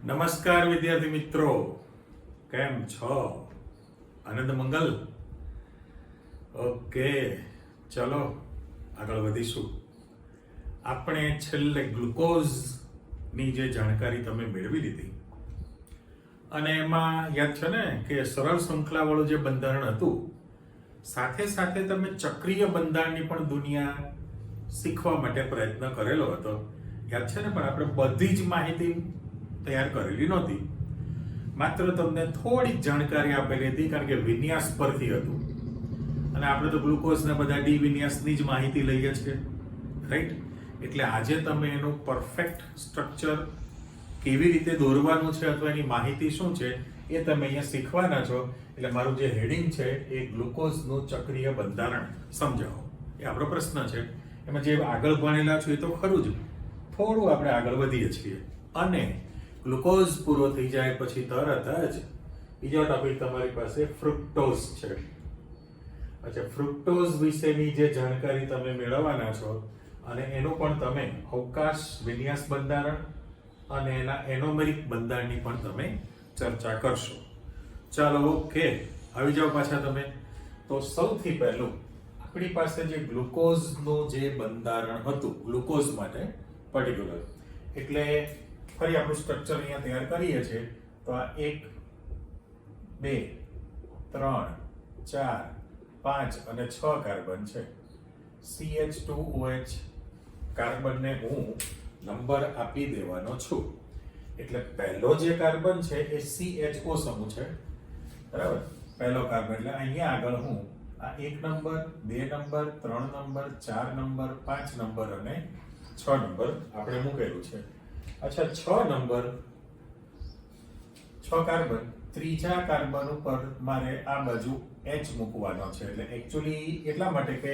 નમસ્કાર વિદ્યાર્થી મિત્રો, કેમ છો? આનંદ મંગલ. ઓકે, ચલો આગળ વધીશું. આપણે છેલ્લે ગ્લુકોઝની જે જાણકારી તમે મેળવી લીધી અને એમાં યાદ છે ને કે સરળ શૃંખલાવાળું જે બંધારણ હતું, સાથે સાથે તમે ચક્રીય બંધારણની પણ દુનિયા શીખવા માટે પ્રયત્ન કરેલો હતો. યાદ છે ને? પણ આપણે બધી જ માહિતી તૈયાર કરેલી નહોતી, માત્ર તમને થોડી જાણકારી આપેલી હતી કારણ કે વિન્યાસ પરથી હતું. અને આપણે તો ગ્લુકોઝના બધા ડી વિન્યાસની જ માહિતી લઈએ છીએ, રાઈટ? એટલે આજે તમે એનું પરફેક્ટ સ્ટ્રક્ચર કેવી રીતે દોરવાનું છે અથવા એની માહિતી શું છે એ તમે અહીંયા શીખવાના છો. એટલે મારું જે હેડિંગ છે એ ગ્લુકોઝનું ચક્રીય બંધારણ સમજાવો, એ આપણો પ્રશ્ન છે. એમાં જે આગળ ભણેલા છો એ તો ખરું જ, થોડું આપણે આગળ વધીએ છીએ. અને ગ્લુકોઝ પૂરો થઈ જાય પછી તરત જ બીજો ટોપિક તમારી પાસે ફ્રુક્ટોઝ છે. અચ્છા, ફ્રુક્ટોઝ વિશેની જે જાણકારી તમે મેળવવાના છો અને એનું પણ તમે અવકાશ વિન્યાસ બંધારણ અને એના એનોમેરિક બંધારણની પણ તમે ચર્ચા કરશો. ચાલો, ઓકે, આવી જાઓ પાછા તમે. તો સૌથી પહેલું આપણી પાસે જે ગ્લુકોઝનું જે બંધારણ હતું, ગ્લુકોઝ માટે પર્ટિક્યુલર, એટલે ફરી આપણું સ્ટ્રક્ચર અહીંયા તૈયાર કરીએ છીએ. તો આ 1 2 3 4 5 અને 6 કાર્બન છે. CH2OH કાર્બનને હું નંબર આપી દેવાનો છું. એટલે પહેલો જે કાર્બન છે એ CHO સમૂહ છે, બરાબર? પહેલો કાર્બન એટલે અહીંયા આગળ હું આ 1 number 2 number 3 number 4 number 5 number અને 6 નંબર આપણે મૂકેલું છે. અચ્છા, 6 નંબર 6 કાર્બન, ત્રીજા કાર્બન ઉપર મારે આ બાજુ H મૂકવાનો છે. એટલે એકચ્યુઅલી એટલા માટે કે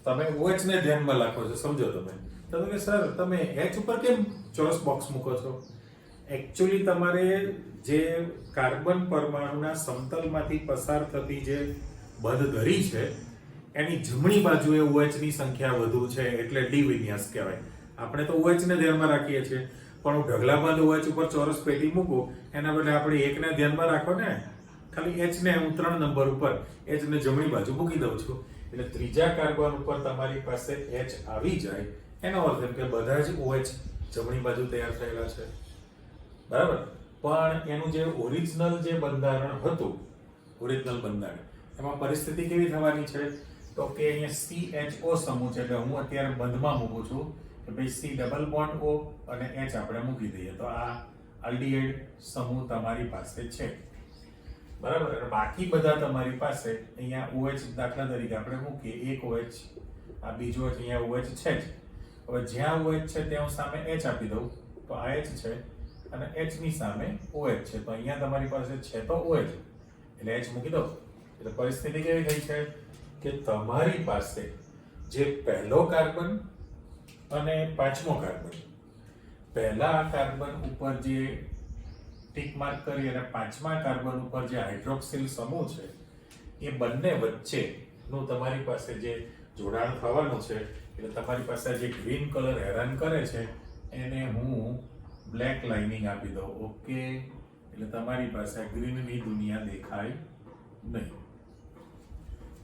તમે OH ને ધ્યાનમાં રાખો છો, સમજો તમે. તો કે સર તમે H ઉપર કેમ ચોરસ બોક્સ મૂકો છો? એકચ્યુઅલી તમારે જે કાર્બન પરમાણુના સમતલમાંથી પસાર થતી જે બંધ ધરી છે એની જમણી બાજુએ OH ની સંખ્યા વધુ છે, એટલે ડી વિન્યાસ કહેવાય. આપણે તો OH ને ધ્યાનમાં રાખીએ છીએ, પણ હું ઢગલાબંધ OH ઉપર ચોરસ પેટી મૂકું એના બદલે આપણે એકને ધ્યાનમાં રાખો ને, ખાલી H ને હું 3 નંબર ઉપર H ને જમણી બાજુ મૂકી દઉં છું. એટલે ત્રીજા કાર્બન ઉપર તમારી પાસે H આવી જાય, એનો અર્થ એમ કે બધા જ OH જમણી બાજુ તૈયાર થયેલા છે, બરાબર? પણ એનું જે ઓરિજિનલ જે બંધારણ હતું, ઓરિજિનલ બંધારણ, એમાં પરિસ્થિતિ કેવી થવાની છે? તો કે અહીંયા CHO સમૂહ છે, એટલે હું અત્યારે બંધમાં મૂકું છું કે ભાઈ C ડબલ બોન્ડ O અને H આપણે મૂકી દઈએ. તો આ આલ્ડીહાઇડ સમૂહ તમારી પાસે છે, બરાબર? અને બાકી બધા તમારી પાસે અહીંયા OH દાખલા તરીકે આપણે મૂકીએ, એક OH, આ બીજો અહીંયા OH છે જ. હવે જ્યાં OH છે ત્યાં સામે H આપી દઉં, તો આ H છે અને H ની સામે OH છે. તો અહીંયા તમારી પાસે છે તો OH, એટલે H મૂકી દો. એટલે પરિસ્થિતિ કેવી થઈ છે કે તમારી પાસે જે પહેલો કાર્બન અને પાંચમો કાર્બન, પહેલા કાર્બન ઉપર જે ટિક માર્ક કરી અને પાંચમા કાર્બન ઉપર જે હાઇડ્રોક્સિલ સમૂહ છે, એ બંને વચ્ચેનું તમારી પાસે જે જોડાણ થવાનું છે, એટલે તમારી પાસે જે ગ્રીન કલર હેરાન કરે છે એને હું બ્લેક લાઇનિંગ આપી દઉં. ઓકે, એટલે તમારી પાસે ગ્રીનની દુનિયા દેખાય નહીં.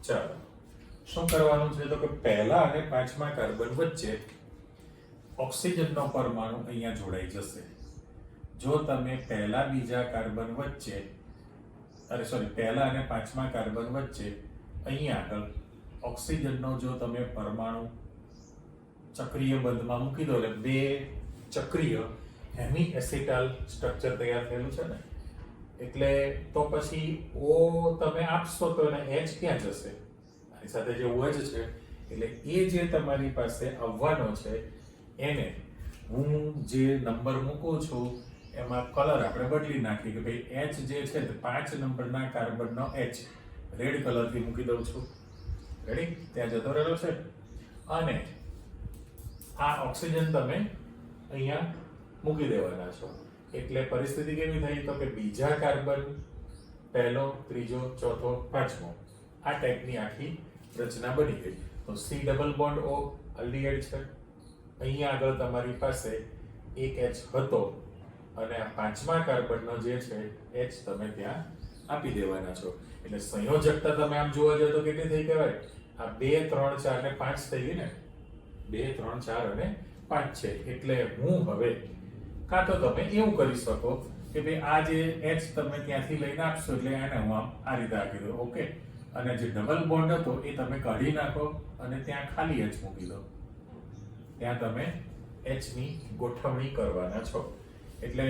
ચાલો, શું કરવાનું છે? તો કે પહેલા અને પાંચમા કાર્બન વચ્ચે ઓક્સિજનનો પરમાણુ અહીંયા જોડાઈ જશે. જો તમે પહેલા બીજા કાર્બન વચ્ચે, પહેલા અને પાંચમા કાર્બન વચ્ચે અહીંયા આગળ ઓક્સિજનનો જો તમે પરમાણુ ચક્રીય બંધમાં મૂકી દો, એટલે બે ચક્રીય હેમી એસિટાલ સ્ટ્રક્ચર તૈયાર થયેલું છે ને, એટલે તો પછી O તમે આપશો તો એને H ક્યાં જશે? આની સાથે જે OH છે, એટલે એ જે તમારી પાસે આવવાનો છે એને હું જે નંબર મૂકું છું એમાં કલર આપણે બદલી નાખીએ કે ભાઈ H જે છે 5 નંબરના કાર્બનનો H રેડ કલરથી મૂકી દઉં છું. રેડી? ત્યાં જતો રહેલો છે. અને આ ઓક્સિજન તમે અહીંયા મૂકી દેવાના છો. એટલે પરિસ્થિતિ કેવી થઈ? તો કે બીજા કાર્બન, પહેલો, ત્રીજો, ચોથો, પાંચમો, આ ટાઈપની આખી રચના બની ગઈ. તો C double bond O aldehyde છે. અહીંયા આગળ તમારી પાસે એક H હતો અને આ પાંચમા કાર્બનનો જે છે H તમે ત્યાં આપી દેવાના છો. એટલે સંયોજકતા તમે આમ જોવા જાવ તો કેટલી થઈ કહેવાય? આ 2 3 4 ને 5 થઈ ગઈ ને. 2 3 4 અને 5 છે. એટલે હું હવે કાં તો તમે એવું કરી શકો કે ભાઈ આ જે H તમે ત્યાંથી લઈને આપશો એટલે એને હું આમ આ રીતે આપી દઉં. ઓકે. અને જે ડબલ બોન્ડ હતો એ તમે કાઢી નાખો અને ત્યાં ખાલી H મૂકી દો. ત્યાં તમે H ની ગોઠવણી કરવાના છો. એટલે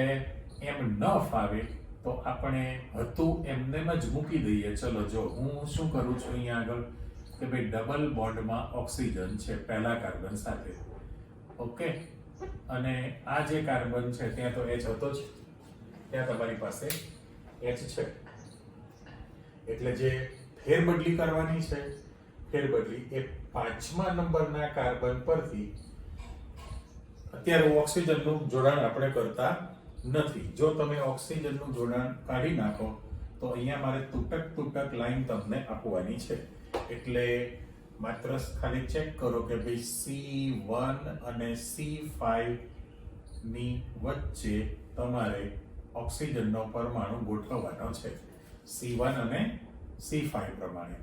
એમ ન ફાવે તો આપણે હતું એમને જ મૂકી દઈએ. ચલો જો હું શું કરું છું અહીંયા આગળ કે ભાઈ ડબલ બોન્ડમાં ઓક્સિજન છે પહેલા કાર્બન સાથે. ઓકે. અને આ જે કાર્બન છે ત્યાં તો H હતો જ, ત્યાં તમારી પાસે H છે. એટલે જે ફેરબદલી કરવાની છે, ફેરબદલી એ પાંચમા નંબરના કાર્બન પરથી અત્યારે ઓક્સિજનનું જોડાણ આપણે કરતા નથી. જો તમે ઓક્સિજનનું જોડાણ કાઢી નાખો તો અહીંયા મારે તૂટક લાઈન તમને આપવાની છે. એટલે માત્ર ખાલી ચેક કરો કે ભાઈ C1 અને C5 ની વચ્ચે તમારે ઓક્સિજનનો પરમાણુ ગોઠવવાનો છે. C1 અને C5 પ્રમાણે.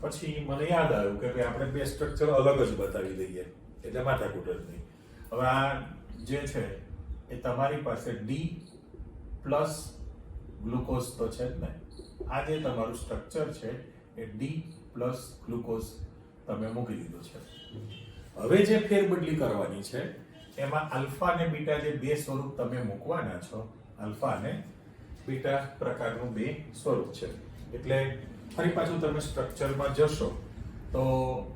પછી મને યાદ આવ્યું કે ભાઈ આપણે બે સ્ટ્રક્ચર અલગ જ બતાવી દઈએ એટલે માથાકૂટ જ નહીં. હવે આ જે છે એ તમારી પાસે D પ્લસ ગ્લુકોઝ તો છે જ ને. આ જે તમારું સ્ટ્રક્ચર છે એ D પ્લસ ગ્લુકોઝ તમે મૂકી દીધું છે. હવે જે ફેરબદલી કરવાની છે એમાં આલ્ફા અને બીટા જે બે સ્વરૂપ તમે મૂકવાના છો, આલ્ફા અને બીટા પ્રકારનું બે સ્વરૂપ છે. એટલે ફરી પાછું તમે સ્ટ્રક્ચરમાં જશો તો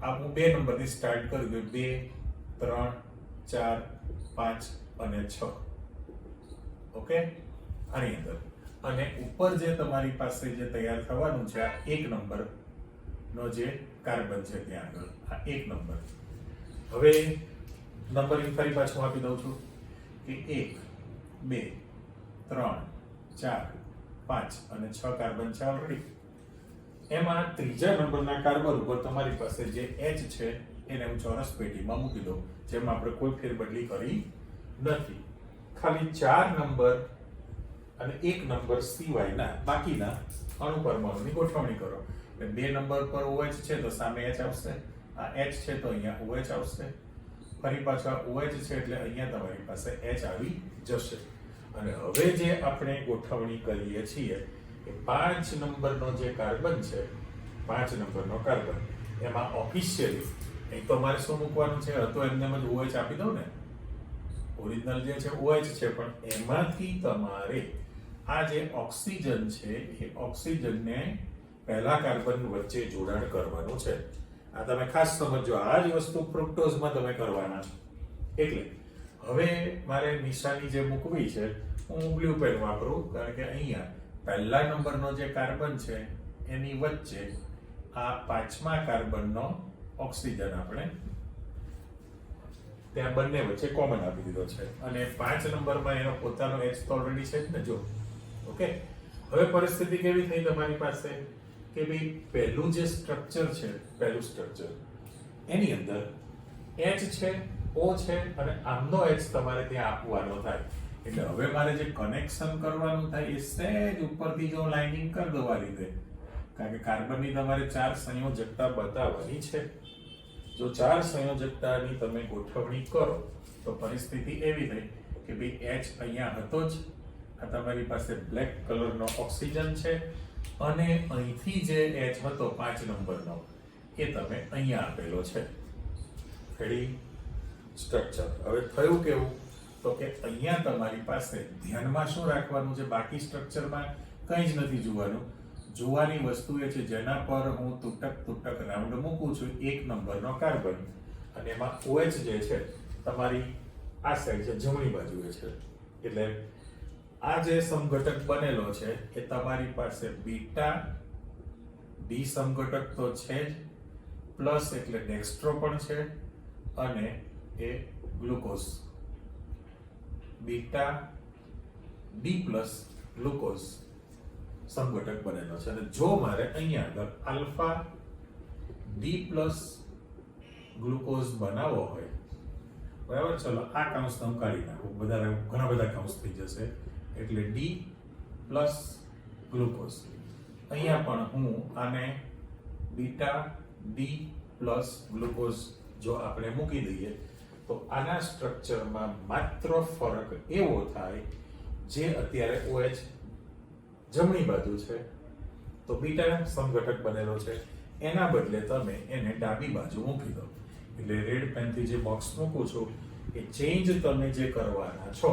આ હું 2 નંબરથી સ્ટાર્ટ કરી દઉં. 2 3 4 5 અને 6. ઓકે. આની અંદર અને ઉપર જે તમારી પાસે જે તૈયાર થવાનું છે આ 1 નંબર નો જે કાર્બન છે ત્યાં આગળ આ 1 નંબર. હવે નંબરિંગ ફરી પાછું આપી દઉં છું કે 1 2 3 4 5 અને 6 કાર્બન છે ઓલરેડી. એમાં ત્રીજા નંબરના કાર્બન ઉપર તમારી પાસે જે H છે એને હું ચોરસ પેટીમાં મૂકી દઉં, જેમાં આપણે કોઈ ફેરબદલી કરી નથી. ખાલી 4 નંબર અને 1 નંબર સિવાયના બાકીના અણુ પરમાણુની ગોઠવણી કરો. એટલે 2 નંબર પર OH છે તો સામે H આવશે, આ H છે તો અહીંયા OH આવશે, ફરી પાછા OH છે એટલે અહીંયા તમારી પાસે H આવી જશે. અને હવે જે આપણે ગોઠવણી કરીએ છીએ એ 5 નંબરનો જે કાર્બન છે, 5 નંબરનો કાર્બન એમાં ઓફિશિયલી અહીં તો મારે શું મૂકવાનું છે? તો એમને જ OH આપી દઉં ને. ઓરિજિનલ જે છે OH છે પણ એમાંથી તમારે આ જે ઓક્સિજન છે એ ઓક્સિજનને પહેલા કાર્બન વચ્ચે જોડાણ કરવાનું છે. આ તમે ખાસ સમજો. આ જ વસ્તુ ફ્રુક્ટોઝમાં તમે કરવાના છો. એટલે હવે મારે નિશાની જે મૂકવી છે હું બ્લુ પેન વાપરું, કારણ કે અહીંયા પહેલા નંબરનો જે કાર્બન છે એની વચ્ચે આ પાંચમા કાર્બનનો ઓક્સિજન આપણે ત્યાં બંને વચ્ચે કોમન આપી દીધો છે. અને 5 નંબરમાં એનો પોતાનો H તો ઓલરેડી છે જ ને. જો ઓકે. હવે પરિસ્થિતિ કેવી થઈ તમારી પાસે કે ભાઈ પહેલું જે સ્ટ્રક્ચર છે, પહેલું સ્ટ્રક્ચર એની અંદર H છે, O છે અને આમનો H તમારે ત્યાં આપવાનો થાય. એટલે હવે મારે જે કનેક્શન કરવાનું થાય એ સહેજ ઉપરથી જો લાઇનિંગ કરી દો આ રીતે, કારણ કે કાર્બનની તમારે 4 સંયોજકતા બતાવવાની છે. જો 4 સંયોજકતાની તમે ગોઠવણી કરો તો પરિસ્થિતિ એવી થઈ કે ભાઈ H અહીંયા હતો જ, આ તમારી પાસે બ્લેક કલરનો ઓક્સિજન છે અને અહીંથી જે H હતો 5 નંબરનો એ તમે અહીંયા આપેલો છે. Ready structure. હવે થયું કેવું તો કે અહીંયા તમારી પાસે ધ્યાનમાં શું રાખવાનું છે? બાકી સ્ટ્રક્ચરમાં કંઈ જ નથી જોવાનું. જોવાની વસ્તુ એ છે જેના પર હું તૂટક રાઉન્ડ મૂકું છું, 1 નંબરનો કાર્બન અને એમાં OH જે છે તમારી આ સાઈડ છે, જમણી બાજુએ છે. એટલે આ જે સમઘટક બનેલો છે એ તમારી પાસે બીટા ડી સમઘટક તો છે જ, પ્લસ એટલે ડેક્સ્ટ્રો પણ છે અને એ glucose beta D plus glucose સમઘટક બનેલો છે. અને જો મારે અહીંયા આગળ આલ્ફા ડી પ્લસ ગ્લુકોઝ બનાવવો હોય, બરાબર, ચલો આ કૌંસ હું કાઢી નાખું, ઘણા બધા કૌંસ થઈ જશે એટલે D પ્લસ ગ્લુકોઝ. અહીંયા પણ હું આને બીટા ડી પ્લસ ગ્લુકોઝ જો આપણે મૂકી દઈએ તો આના સ્ટ્રક્ચરમાં માત્ર ફરક એવો થાય જે અત્યારે OH જમણી બાજુ છે તો બીટા સમઘટક બનેલો છે, એના બદલે તમે એને ડાબી બાજુ મૂકી દો. એટલે રેડ પેનથી જે બોક્સ મૂકું છું એ ચેન્જ તમે જે કરવાના છો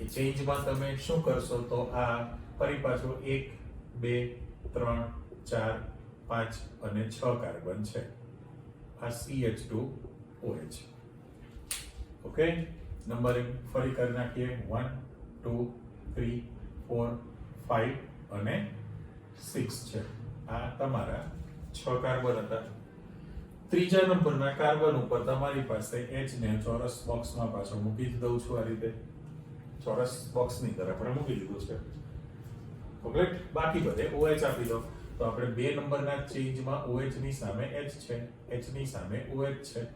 એ ચેન્જમાં તમે શું કરશો તો આ ફરી પાછો 1 2 3 4 5 અને 6 કાર્બન છે. આ CH2OH. ઓકે, નંબરિંગ ફરી કરી નાખીએ. 1 2 3 4 5 અને 6 છે. આ તમારા 6 કાર્બન હતા. ત્રીજા નંબરના કાર્બન ઉપર તમારી પાસે H ને ચોરસ બોક્સમાં પાછો મૂકી દઉં છું. આ રીતે ચોરસ બોક્સની અંદર આપણે મૂકી દીધું છે. કમ્પ્લીટ. બાકી બધે OH આપી દો. તો આપણે 2 નંબરના ચેન્જમાં OH ની સામે H છે, H ની સામે OH છે.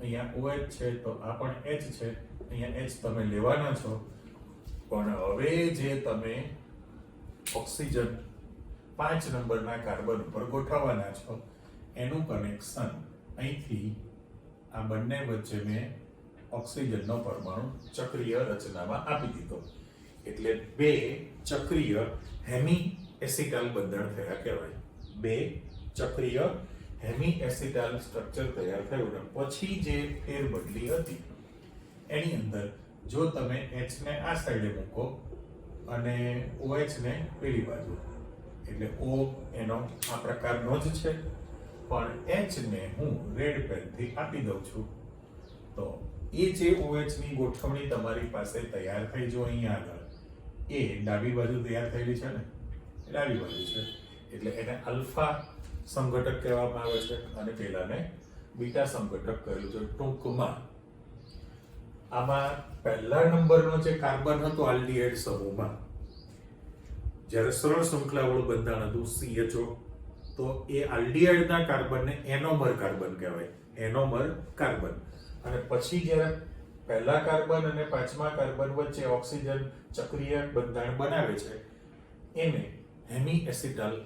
અહીંયા OH છે તો આ પણ H છે. અહીંયા H તમે લેવાના છો, પણ હવે જે તમે ઓક્સિજન 5 નંબરના કાર્બન ઉપર ગોઠવવાના છો એનું કનેક્શન અહીંથી આ બંને વચ્ચે મેં ઓક્સિજનનો પરમાણુ ચક્રીય રચનામાં આપી દીધો. એટલે 2 ચક્રીય હેમી એસિટાલ બંધન થયા કહેવાય. 2 ચક્રીય હેમી એસિટાલ સ્ટ્રક્ચર તૈયાર થયું. અને પછી જે ફેરબદલી હતી એની અંદર જો તમે H ને આ સાઈડે મૂકો અને OH ને પેલી બાજુ, એટલે O એનો આ પ્રકારનો જ છે, પણ H ને હું રેડ પેનથી આપી દઉં છું. તો એ જે OH ની ગોઠવણી તમારી પાસે તૈયાર થઈ જો અહીંયા આગળ એ ડાબી બાજુ તૈયાર થયેલી છે ને, ડાબી બાજુ છે એટલે એને અલ્ફા સમઘટક કહેવામાં આવે છે અને પેલાને બીટા સમઘટક કહેલું છે. ટૂંકમાં આમાં પહેલા નંબરનો જે કાર્બન હતો આલ્ડીહાઇડ સમૂહમાં, જ્યારે સરળ શૃંખલાવાળું બંધારણ હતું CHO, તો એ આલ્ડીહાઇડના કાર્બનને એનોમર કાર્બન કહેવાય. એનોમર કાર્બન. અને પછી જ્યારે પહેલા કાર્બન અને પાંચમા કાર્બન વચ્ચે ઓક્સિજન ચક્રીય બંધારણ બનાવે છે એને હેમી એસિટાલ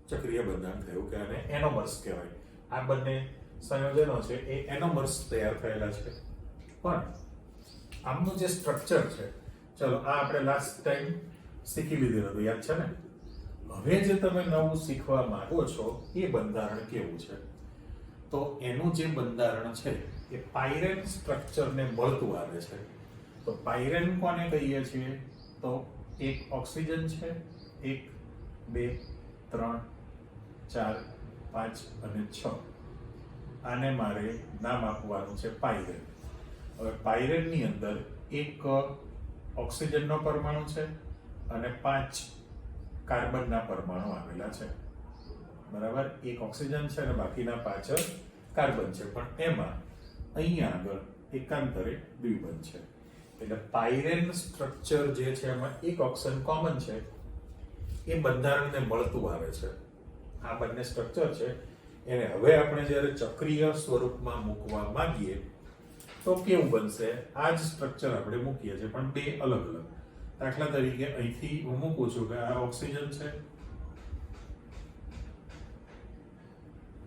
ચક્રીય બંધારણ થયું કે આને એનોમર્સ કહેવાય. આ બંને સંયોજનો છે એ એનોમર્સ તૈયાર થયેલા છે. પણ આમનું જે સ્ટ્રક્ચર છે, ચલો આ આપણે લાસ્ટ ટાઈમ શીખી લીધેલું હતું, યાદ છે ને? હવે જે તમે નવું શીખવા માંગો છો એ બંધારણ કેવું છે, તો એનું જે બંધારણ છે એ પાયરેન સ્ટ્રક્ચરને મળતું આવે છે. તો પાયરેન કોને કહીએ છીએ? તો એક ઓક્સિજન છે, 1 2 3 4 5 અને 6. આને મારે નામ આપવાનું છે પાયરેન. હવે પાયરેનની અંદર એક ઓક્સિજનનો પરમાણુ છે અને 5 કાર્બનના પરમાણુ આવેલા છે. બરાબર? એક ઓક્સિજન છે અને બાકીના 5 કાર્બન છે, પણ એમાં અહીંયા આગળ એકાંતરે દ્વિબંધ છે. એટલે પાયરેન સ્ટ્રક્ચર જે છે એમાં એક ઓક્સિજન કોમન છે, એ બંધારણને મળતું આવે છે. આ બંને સ્ટ્રક્ચર છે એને હવે આપણે જ્યારે ચક્રીય સ્વરૂપમાં મૂકવા માંગીએ તો કેવું બનશે? આ જ સ્ટ્રક્ચર આપણે મૂકીએ છીએ પણ બે અલગ અલગ. દાખલા તરીકે અહીંથી હું મૂકું છું કે આ ઓક્સિજન છે,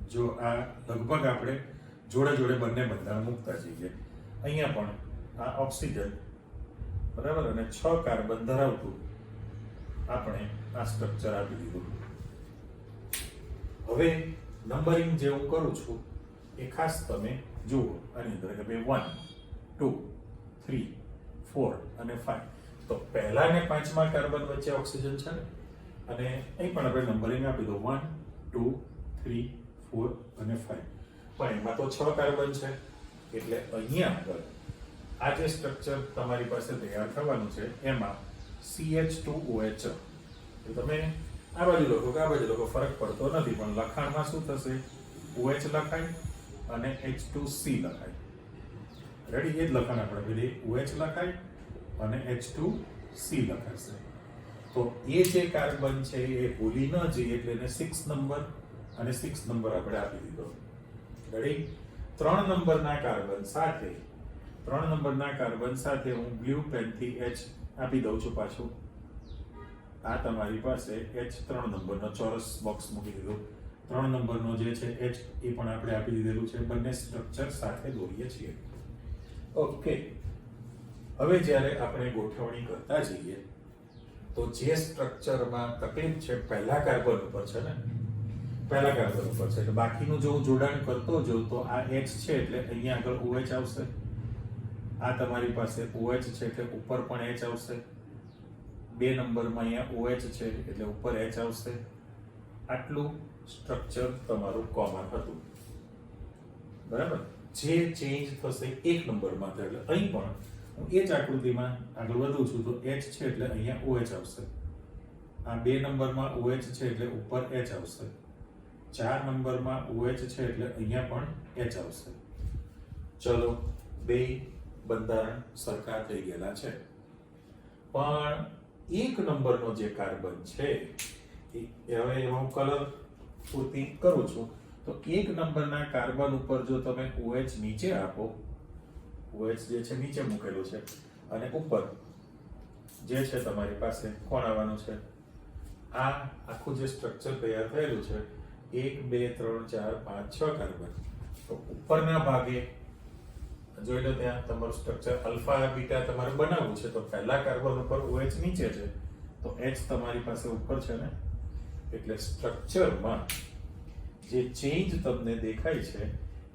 જો આ લગભગ આપણે જોડે જોડે બંને બંધારણ મૂકતા જઈએ. અહીંયા પણ આ ઓક્સિજન, બરાબર, અને 6 કાર્બન ધરાવતું આપણે આ સ્ટ્રક્ચર આપી દીધું. હવે નંબરિંગ જે હું કરું છું એ ખાસ તમે જુઓ આની અંદર કે ભાઈ 1 2 3 4 અને 5. તો પહેલા ને પાંચમા કાર્બન વચ્ચે ઓક્સિજન છે ને, અને અહીં પણ આપણે નંબરિંગ આપી દો 1 2 3 4 અને 5. પણ એમાં તો 6 કાર્બન છે એટલે અહીંયા આગળ આ જે સ્ટ્રક્ચર તમારી પાસે તૈયાર થવાનું છે એમાં CH2OH. તમે આ બાજુ લખો કે આ બાજુ લખો ફરક પડતો નથી, પણ લખાણમાં શું થશે? OH લખાય અને H2C લખાય. રેડી? એ જ લખાણ આપણે પેલી OH લખાય અને H2C લખાશે. તો એ જે કાર્બન છે એ ભૂલી ન જઈએ એટલે એને 6 નંબર અને 6 નંબર આપણે આપી દીધો. રેડી? 3 નંબરના કાર્બન સાથે હું બ્લુ પેનથી H આપી દઉં છું પાછું. આ તમારી પાસે H3 નંબરનો ચોરસ બોક્સ મૂકી દીધું. 3 નંબરનો જે છે H એ પણ આપણે આપી દીધેલું છે. બંને સ્ટ્રક્ચર સાથે દોરીએ છીએ. ઓકે, હવે જ્યારે આપણે ગોઠવણી કરતા જઈએ તો જે સ્ટ્રક્ચરમાં તકલીફ છે પહેલા કાર્બન ઉપર છે ને, પહેલા કાર્બન ઉપર છે, એટલે બાકીનું જો હું જોડાણ કરતો જાઉં તો આ H છે એટલે અહીંયા આગળ OH આવશે. આ તમારી પાસે OH છે એટલે ઉપર પણ H આવશે. 2 નંબરમાં અહીંયા OH છે એટલે ઉપર H આવશે. આટલું સ્ટ્રક્ચર તમારું કોમન હતું, બરાબર. જે ચેન્જ થશે 1 નંબરમાં એટલે અહીં પણ હું એ જ આકૃતિમાં આગળ વધું છું તો H છે એટલે અહીંયા OH આવશે. આ 2 નંબરમાં OH છે એટલે ઉપર H આવશે. 4 નંબરમાં OH છે એટલે અહીંયા પણ H આવશે. ચલો, બે બંધારણ સરખા થઈ ગયેલા છે, પણ 1 નંબરનો જે કાર્બન છે એ હવે હું કલર પૂર્તિ કરું છું તો 1 નંબરના કાર્બન ઉપર જો તમે OH નીચે આપો, OH જે છે નીચે મૂકેલું છે અને ઉપર જે છે તમારી પાસે કોણ આવવાનું છે? આ આખું જે સ્ટ્રક્ચર તૈયાર થયેલું છે 1 2 3 4 5 6 કાર્બન, તો ઉપરના ભાગે જોઈ લો ત્યાં તમારું સ્ટ્રક્ચર આલ્ફા બીટા તમારે બનાવવું છે તો પહેલા કાર્બન ઉપર OH નીચે છે તો H તમારી પાસે ઉપર છે ને, એટલે સ્ટ્રક્ચરમાં જે ચેન્જ તમને દેખાય છે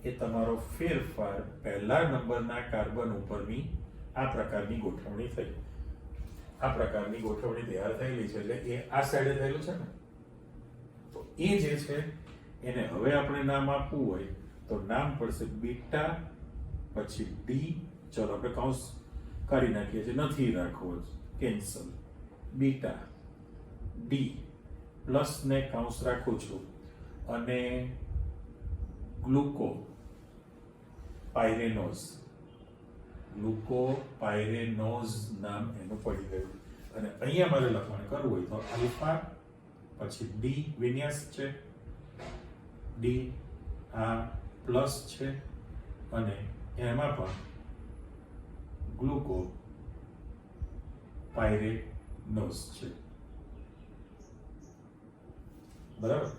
એ તમારો ફેરફાર પહેલા નંબરના કાર્બન ઉપરની આ પ્રકારની ગોઠવણી થઈ. આ પ્રકારની ગોઠવણી તૈયાર થયેલી છે એટલે એ આ સાઈડે થયેલું છે ને, તો એ જે છે એને હવે આપણે નામ આપવું હોય તો નામ પડશે બીટા પછી ડી. ચલો આપણે કૌંસ કાઢી નાખીએ છીએ, નથી રાખવો, કેન્સલ. બીટા ડી પ્લસ ને કૌંસ રાખું છું અને ગ્લુકો પાયરેનોઝ, ગ્લુકોપાયરેનોઝ નામ એનું પડી ગયું. અને અહીંયા મારે લખાણ કરવું હોય તો આલ્ફા પછી ડી વિન્યાસ છે, ડી આ પ્લસ છે અને એમાં પણ ગ્લુકો પાયરેનોઝ છે, બરાબર.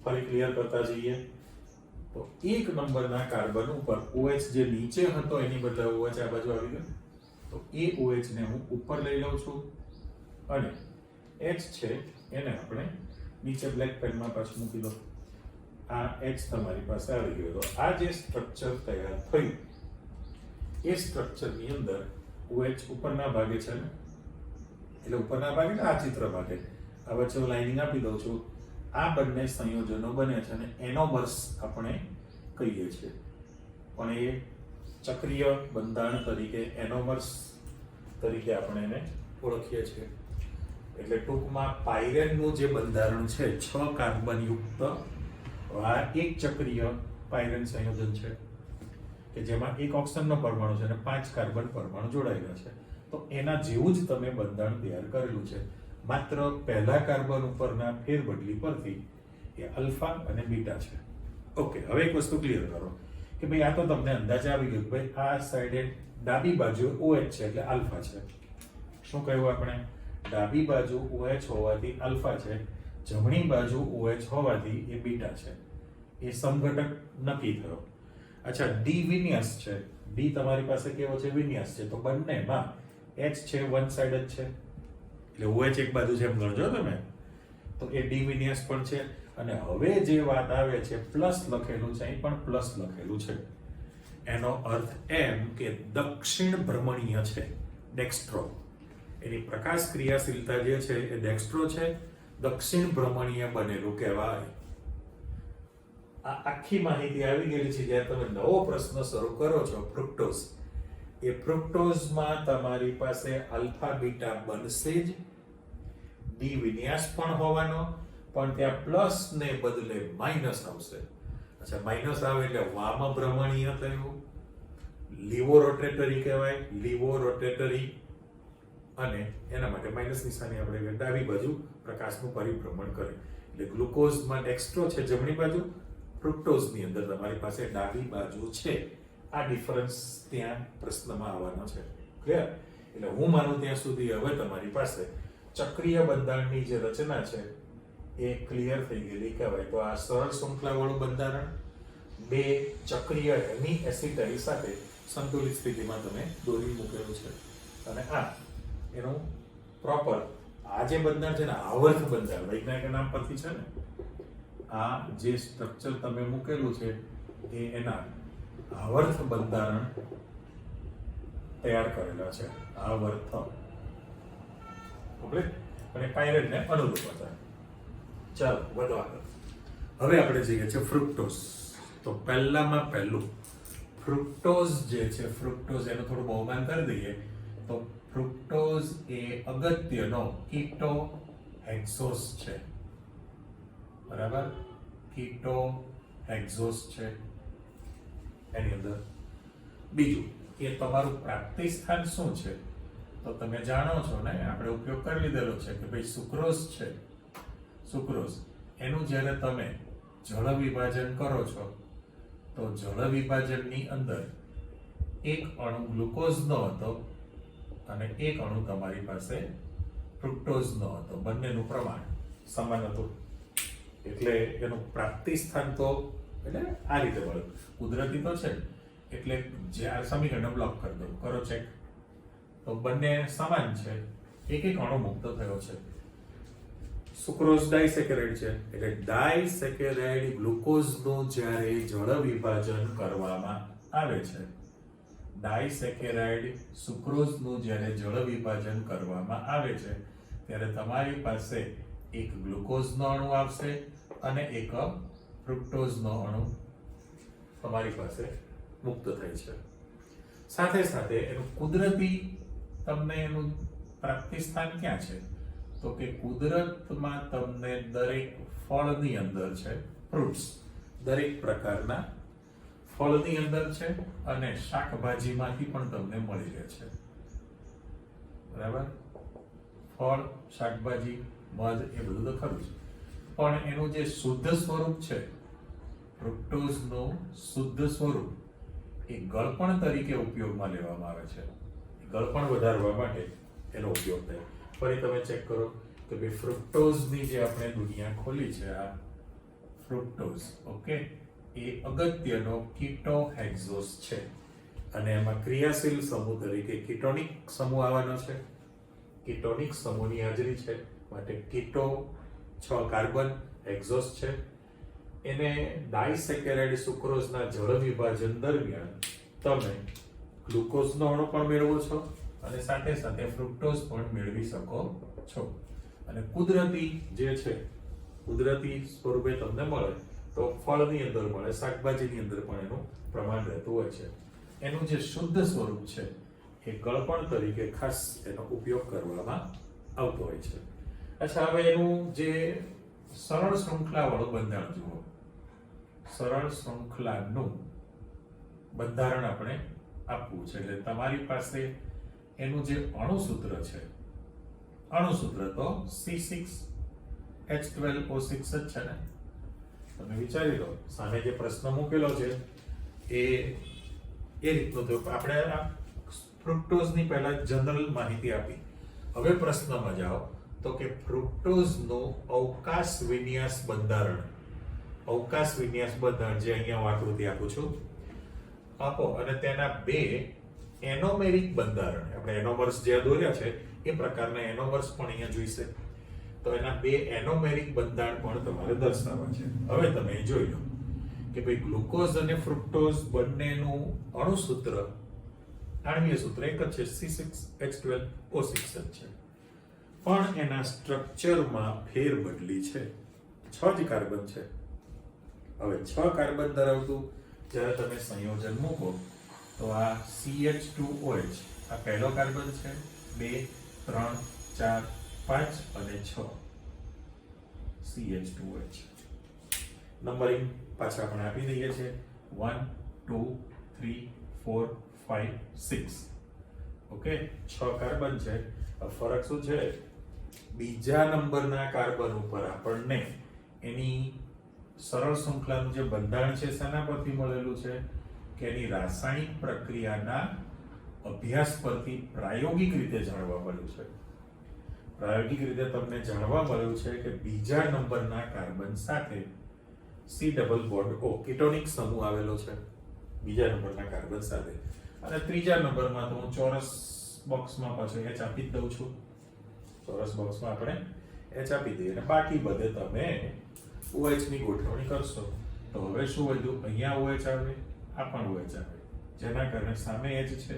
ફરી ક્લિયર કરતા જઈએ તો 1 નંબરના કાર્બન ઉપર OH જે નીચે હતો એની બદલે OH આ બાજુ આવી ગયો તો એ OH ને હું ઉપર લઈ લઉં છું અને H છે એને આપણે નીચે બ્લેક પેનમાં પાછું મૂકી દો. આ H તમારી પાસે આવી ગયો. તો આ જે સ્ટ્રક્ચર તૈયાર થયું એ સ્ટ્રક્ચરની અંદર OH ઉપરના ભાગે છે ને, એટલે ઉપરના ભાગે આ ચિત્ર માટે આ વચ્ચે હું લાઇનિંગ આપી દઉં છું. આ બંને સંયોજનો બને છે અને એનોમર્સ આપણે કહીએ છીએ, પણ એ ચક્રીય બંધારણ તરીકે એનોમર્સ તરીકે આપણે એને ઓળખીએ છીએ. એટલે ટૂંકમાં પાયરેનનું જે બંધારણ છે 6 કાર્બન યુક્ત આ એક ચક્રીય પાયરેન સંયોજન છે કે જેમાં એક ઓક્સિજનનો પરમાણુ છે અને 5 કાર્બન પરમાણુ જોડાયેલા છે. તો એના જેવું જ તમે બંધારણ તૈયાર કરેલું છે, માત્ર પહેલા કાર્બન ઉપરના ફેરબદલી પરથી એ આલ્ફા અને બીટા છે. ઓકે, હવે એક વસ્તુ ક્લિયર કરો કે ભાઈ આ તો તમને અંદાજ આવી ગયો કે ભાઈ આ સાઈડે ડાબી બાજુ OH છે એટલે આલ્ફા છે. શું કહ્યું આપણે? ડાબી બાજુ OH હોવાથી આલ્ફા છે, જમણી બાજુ OH હોવાથી એ બીટા છે. એ સમઘટક નક્કી થયો. અચ્છા, ડી વિન્યાસ છે. ડી તમારી પાસે કેવો છે? વિન્યાસ છે. તો બંનેમાં H છે વન સાઈડ જ છે એટલે OH એક બાજુ છે એમ ગણજો તમે, તો એ ડી વિન્યાસ પણ છે. અને હવે જે વાત આવે છે પ્લસ લખેલું છે, અહીં પણ પ્લસ લખેલું છે, એનો અર્થ એમ કે દક્ષિણ ભ્રમણીય છે, ડેક્સ્ટ્રો. એની પ્રકાશ ક્રિયાશીલતા જે છે એ ડેક્સ્ટ્રો છે, દક્ષિણ ભ્રમણીય બનેલું કહેવાય. આ આખી માહિતી આવી ગયેલી છે. જ્યારે તમે નવો પ્રશ્ન શરૂ કરો છો ફ્રુક્ટોઝ, એ ફ્રુક્ટોઝમાં તમારી પાસે આલ્ફા બીટા બનશે જ, ડી વિન્યાસ પણ હોવાનો, પણ ત્યાં પ્લસ ને બદલે માઇનસ આવશે. અચ્છા, માઇનસ આવે એટલે વામ ભ્રમણીય થયું, લીવો રોટેટરી કહેવાય, લીવો રોટેટરી. અને એના માટે માઇનસ નિશાની આપણે ડાબી બાજુ પ્રકાશનું પરિભ્રમણ કરે. એટલે ગ્લુકોઝમાં ડેક્સ્ટ્રો છે જમણી બાજુ, ફ્રુક્ટોઝની અંદર તમારી પાસે ડાબી બાજુ છે. આ ડિફરન્સ ત્યાં પ્રશ્નમાં આવવાનો છે. ક્લિયર? એટલે હું માનું ત્યાં સુધી હવે તમારી પાસે ચક્રીય બંધારણની જે રચના છે એ ક્લિયર થઈ ગયેલી કહેવાય. તો આ સરળ શૃંખલાવાળું બંધારણ બે ચક્રીય હેમી એસિટાઇલ સાથે સંતુલિત સ્થિતિમાં તમે દોરી મૂકેલું છે. અને આ એનું પ્રોપર આ જે બંધારણ છે ને આવર્ત બંધારણ વૈજ્ઞાનિક નામ પરથી છે ને, આ જે સ્ટ્રક્ચર તમે મૂકેલું છે એ એના આવર્ત બંધારણ તૈયાર કરેલા છે. આવર્ત ઓકે, અને પાયરેટને અનુરૂપ હતા. ચાલો વધવા આગળ. હવે આપણે જઈએ છીએ ફ્રુક્ટોઝ. તો પહેલામાં પહેલું ફ્રુક્ટોઝ જે છે, ફ્રુક્ટોઝ એનું થોડું બહુમાન કરી દઈએ તો ફ્રુક્ટોઝ એ અગત્યનો કીટો હેક્સોસ છે. બરાબર, કીટો હેક્સોસ છે એની અંદર. બીજું કે તમારું પ્રાપ્તિ સ્થાન શું છે, તો તમે જાણો છો ને, આપણે ઉપયોગ કરી લીધેલો છે કે ભાઈ સુક્રોઝ છે. સુક્રોઝ એનું જ્યારે તમે જળ વિભાજન કરો છો તો જળ વિભાજનની અંદર એક અણુ ગ્લુકોઝનો હતો અને એક અણુ તમારી પાસે ફ્રુક્ટોઝનો હતો. બંનેનું પ્રમાણ સમાન હતું એટલે એનું પ્રાપ્તિ સ્થાન તો એટલે આ રીતે મળે. કુદરતી તો છે એટલે જે આ સમીકરણ બ્લોક કરી દો, કરો ચેક, તો બંને સમાન છે. એક એક અણુ મુક્ત થયો છે. સુક્રોઝ ડાયસેકેરાઇડ છે એટલે ડાયસેકેરાઇડ ગ્લુકોઝનું જ્યારે જળ વિભાજન કરવામાં આવે છે, ડાયસેકેરાઇડ સુક્રોઝનું જ્યારે જળ વિભાજન કરવામાં આવે છે ત્યારે તમારી પાસે એક ગ્લુકોઝનો અણુ આવશે અને એક ફ્રુક્ટોઝનો અણુ તમારી પાસે મુક્ત થાય છે. સાથે સાથે એનું કુદરતી તમને એનું પ્રાપ્તિ સ્થાન ક્યાં છે, તો કે કુદરતમાં તમને દરેક ફળની અંદર છે, ફ્રૂટ્સ દરેક પ્રકારના ફળની અંદર છે અને શાકભાજીમાંથી પણ તમને મળી રહે છે. બરાબર, ફળ, શાકભાજી, મધ એ બધું તો ખરું છે, પણ એનું જે શુદ્ધ સ્વરૂપ છે, ફ્રુક્ટોઝનું શુદ્ધ સ્વરૂપ એ ગળપણ તરીકે ઉપયોગમાં લેવામાં આવે છે. ગળપણ વધારવા માટે એનો ઉપયોગ થાય. ફરી તમે ચેક કરો કે ભાઈ ફ્રુક્ટોઝની જે આપણે દુનિયા ખોલી છે, આ ફ્રુક્ટોઝ ઓકે, એ અગત્યનો કીટો હેક્સોસ છે અને એમાં ક્રિયાશીલ સમૂહ તરીકે કીટોનિક સમૂહ આવવાનો છે. કીટોનિક સમૂહની હાજરી છે માટે કીટો 6 કાર્બન હેક્સોસ છે. એને ડાયસેકેરાઇડ સુક્રોઝના જળ વિભાજન દરમિયાન તમે ગ્લુકોઝનો અણુ પણ મેળવો છો અને સાથે સાથે ફ્રુક્ટોઝ પણ મેળવી શકો છો. અને કુદરતી જે છે, કુદરતી સ્વરૂપે તમને મળે તો ફળની અંદર મળે, શાકભાજીની અંદર પણ એનું પ્રમાણ રહેતું હોય છે. એનું જે શુદ્ધ સ્વરૂપ છે એ ગળપણ તરીકે ખાસ એનો ઉપયોગ કરવામાં આવતો હોય છે. અચ્છા, હવે એનું જે સરળ શૃંખલાવાળું બંધારણ જુઓ. સરળ શૃંખલાનું બંધારણ આપણે આપવું છે એટલે તમારી પાસે એનું જે અણુસૂત્ર છે, અણુસૂત્ર તો C6H12O6 જ છે ને. તમે વિચારી લો, સામે જે પ્રશ્ન મૂકેલો છે એ રીતનો તો આપણે આ ફ્રુક્ટોઝની પહેલા જનરલ માહિતી આપી. હવે પ્રશ્નમાં જાઓ તો કે ફ્રુક્ટોઝનું અવકાશ વિન્યાસ બંધારણ, અવકાશ વિન્યાસ બંધારણ જે અહીંયા હું આકૃતિ આપું છું આપો, અને તેના બે એનોમેરિક બંધારણ, આપણે એનોમર્સ જે દોર્યા છે એ પ્રકારના એનોમર્સ પણ અહીંયા જોઈશે. તો એના બે એનોમેરિક બંધારણ પણ તમારે દર્શાવવા છે. હવે તમે જોઈ લો કે ભાઈ ગ્લુકોઝ અને ફ્રુક્ટોઝ બંનેનું અણુસૂત્ર, આણ્વીય સૂત્ર એક જ છે, C6H12O6 જ છે, પણ એના સ્ટ્રક્ચરમાં ફેરબદલી છે. 6 જ કાર્બન છે. હવે 6 કાર્બન ધરાવતું જ્યારે તમે સંયોજન મૂકો તો આ CH2OH આ પહેલો કાર્બન છે, 2 3 4 5 અને 6 CH2OH. નંબરિંગ પાછા આપણે આપી દઈએ છીએ 1 2 3 4 5 6 ઓકે, 6 કાર્બન છે. ફરક શું છે, બીજા નંબરના કાર્બન ઉપર આપણને એની સરળ શૃંખલાનું જે બંધારણ છે શેના પરથી મળેલું છે કે એની રાસાયણિક પ્રક્રિયાના અભ્યાસ પરથી પ્રાયોગિક રીતે જાણવા મળ્યું છે. પ્રાયોગિક રીતે તમને જાણવા મળ્યું છે કે બીજા નંબરના કાર્બન સાથે C ડબલ બોન્ડ O કીટોનિક સમૂહ આવેલો છે બીજા નંબરના કાર્બન સાથે. અને ત્રીજા નંબરમાં તો હું ચોરસ બોક્સમાં પાછો H આપી જ દઉં છું. ચોરસ બોક્સમાં આપણે H આપી દઈએ અને બાકી બધે તમે OH ની ગોઠવણી કરશો. તો હવે શું વધ્યું? અહીંયા OH આવે, આ પણ OH આવે, જેના કારણે સામે H છે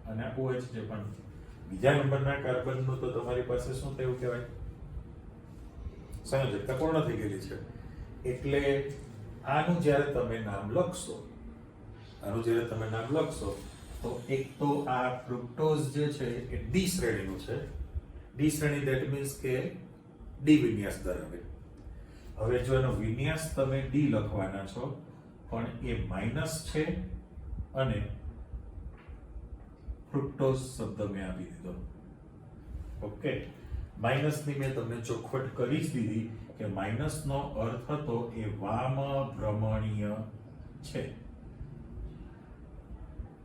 અને આ OH છે. પણ બીજા નંબરના કાર્બનનું તો તમારી પાસે શું થયું કહેવાય? સંયોજકતા પૂર્ણ થઈ ગયેલી છે. એટલે આનું જ્યારે તમે નામ લખશો તો એક તો આ ફ્રુક્ટોઝ જે છે એ ડી શ્રેણીનું છે. ડી શ્રેણી ધેટ મીન્સ કે ડી વિન્યાસ ધરાવે. હવે જો એનો વિન્યાસ તમે ડી લખવાના છો પણ એ માઇનસ છે અને ફ્રુક્ટોઝ શબ્દ મેં આપી દીધો. ઓકે, માઇનસની મેં તમને ચોખવટ કરી જ દીધી કે માઇનસનો અર્થ હતો એ વામ ભ્રમણીય છે.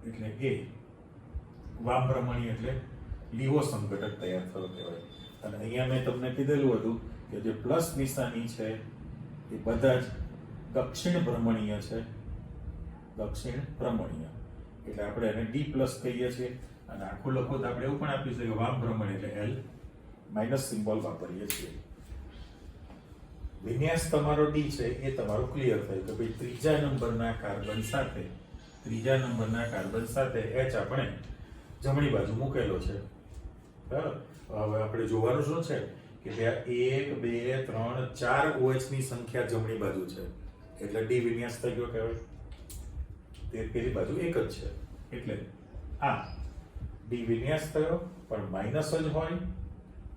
એટલે એ વામ ભ્રમણીય એટલે લીવો સંઘટક તૈયાર થયો કહેવાય. અને અહીંયા મેં તમને કીધેલું હતું કે જે પ્લસ નિશાની છે એ બધા જ દક્ષિણ ભ્રમણીય છે. દક્ષિણ ભ્રમણીય એટલે આપણે એને ડી પ્લસ કહીએ છીએ. અને આખું લખો તો આપણે એવું પણ આપી શકીએ વામ ભ્રમણ એટલે એલ માઇનસ સિમ્બોલ વાપરીએ છીએ. વિન્યાસ તમારો ડી છે એ તમારું ક્લિયર થયું કે ભાઈ ત્રીજા નંબરના કાર્બન સાથે H આપણે જમણી બાજુ મૂકેલો છે. બરાબર. હવે આપણે જોવાનું શું છે કે 1 2 3 4 OH ની સંખ્યા જમણી બાજુ છે એટલે ડી વિન્યાસ થઈ ગયો કહેવાય. તે પેલી બાજુ એક જ છે એટલે આ ડી વિન્યાસ થયો પણ માઇનસ જ હોય.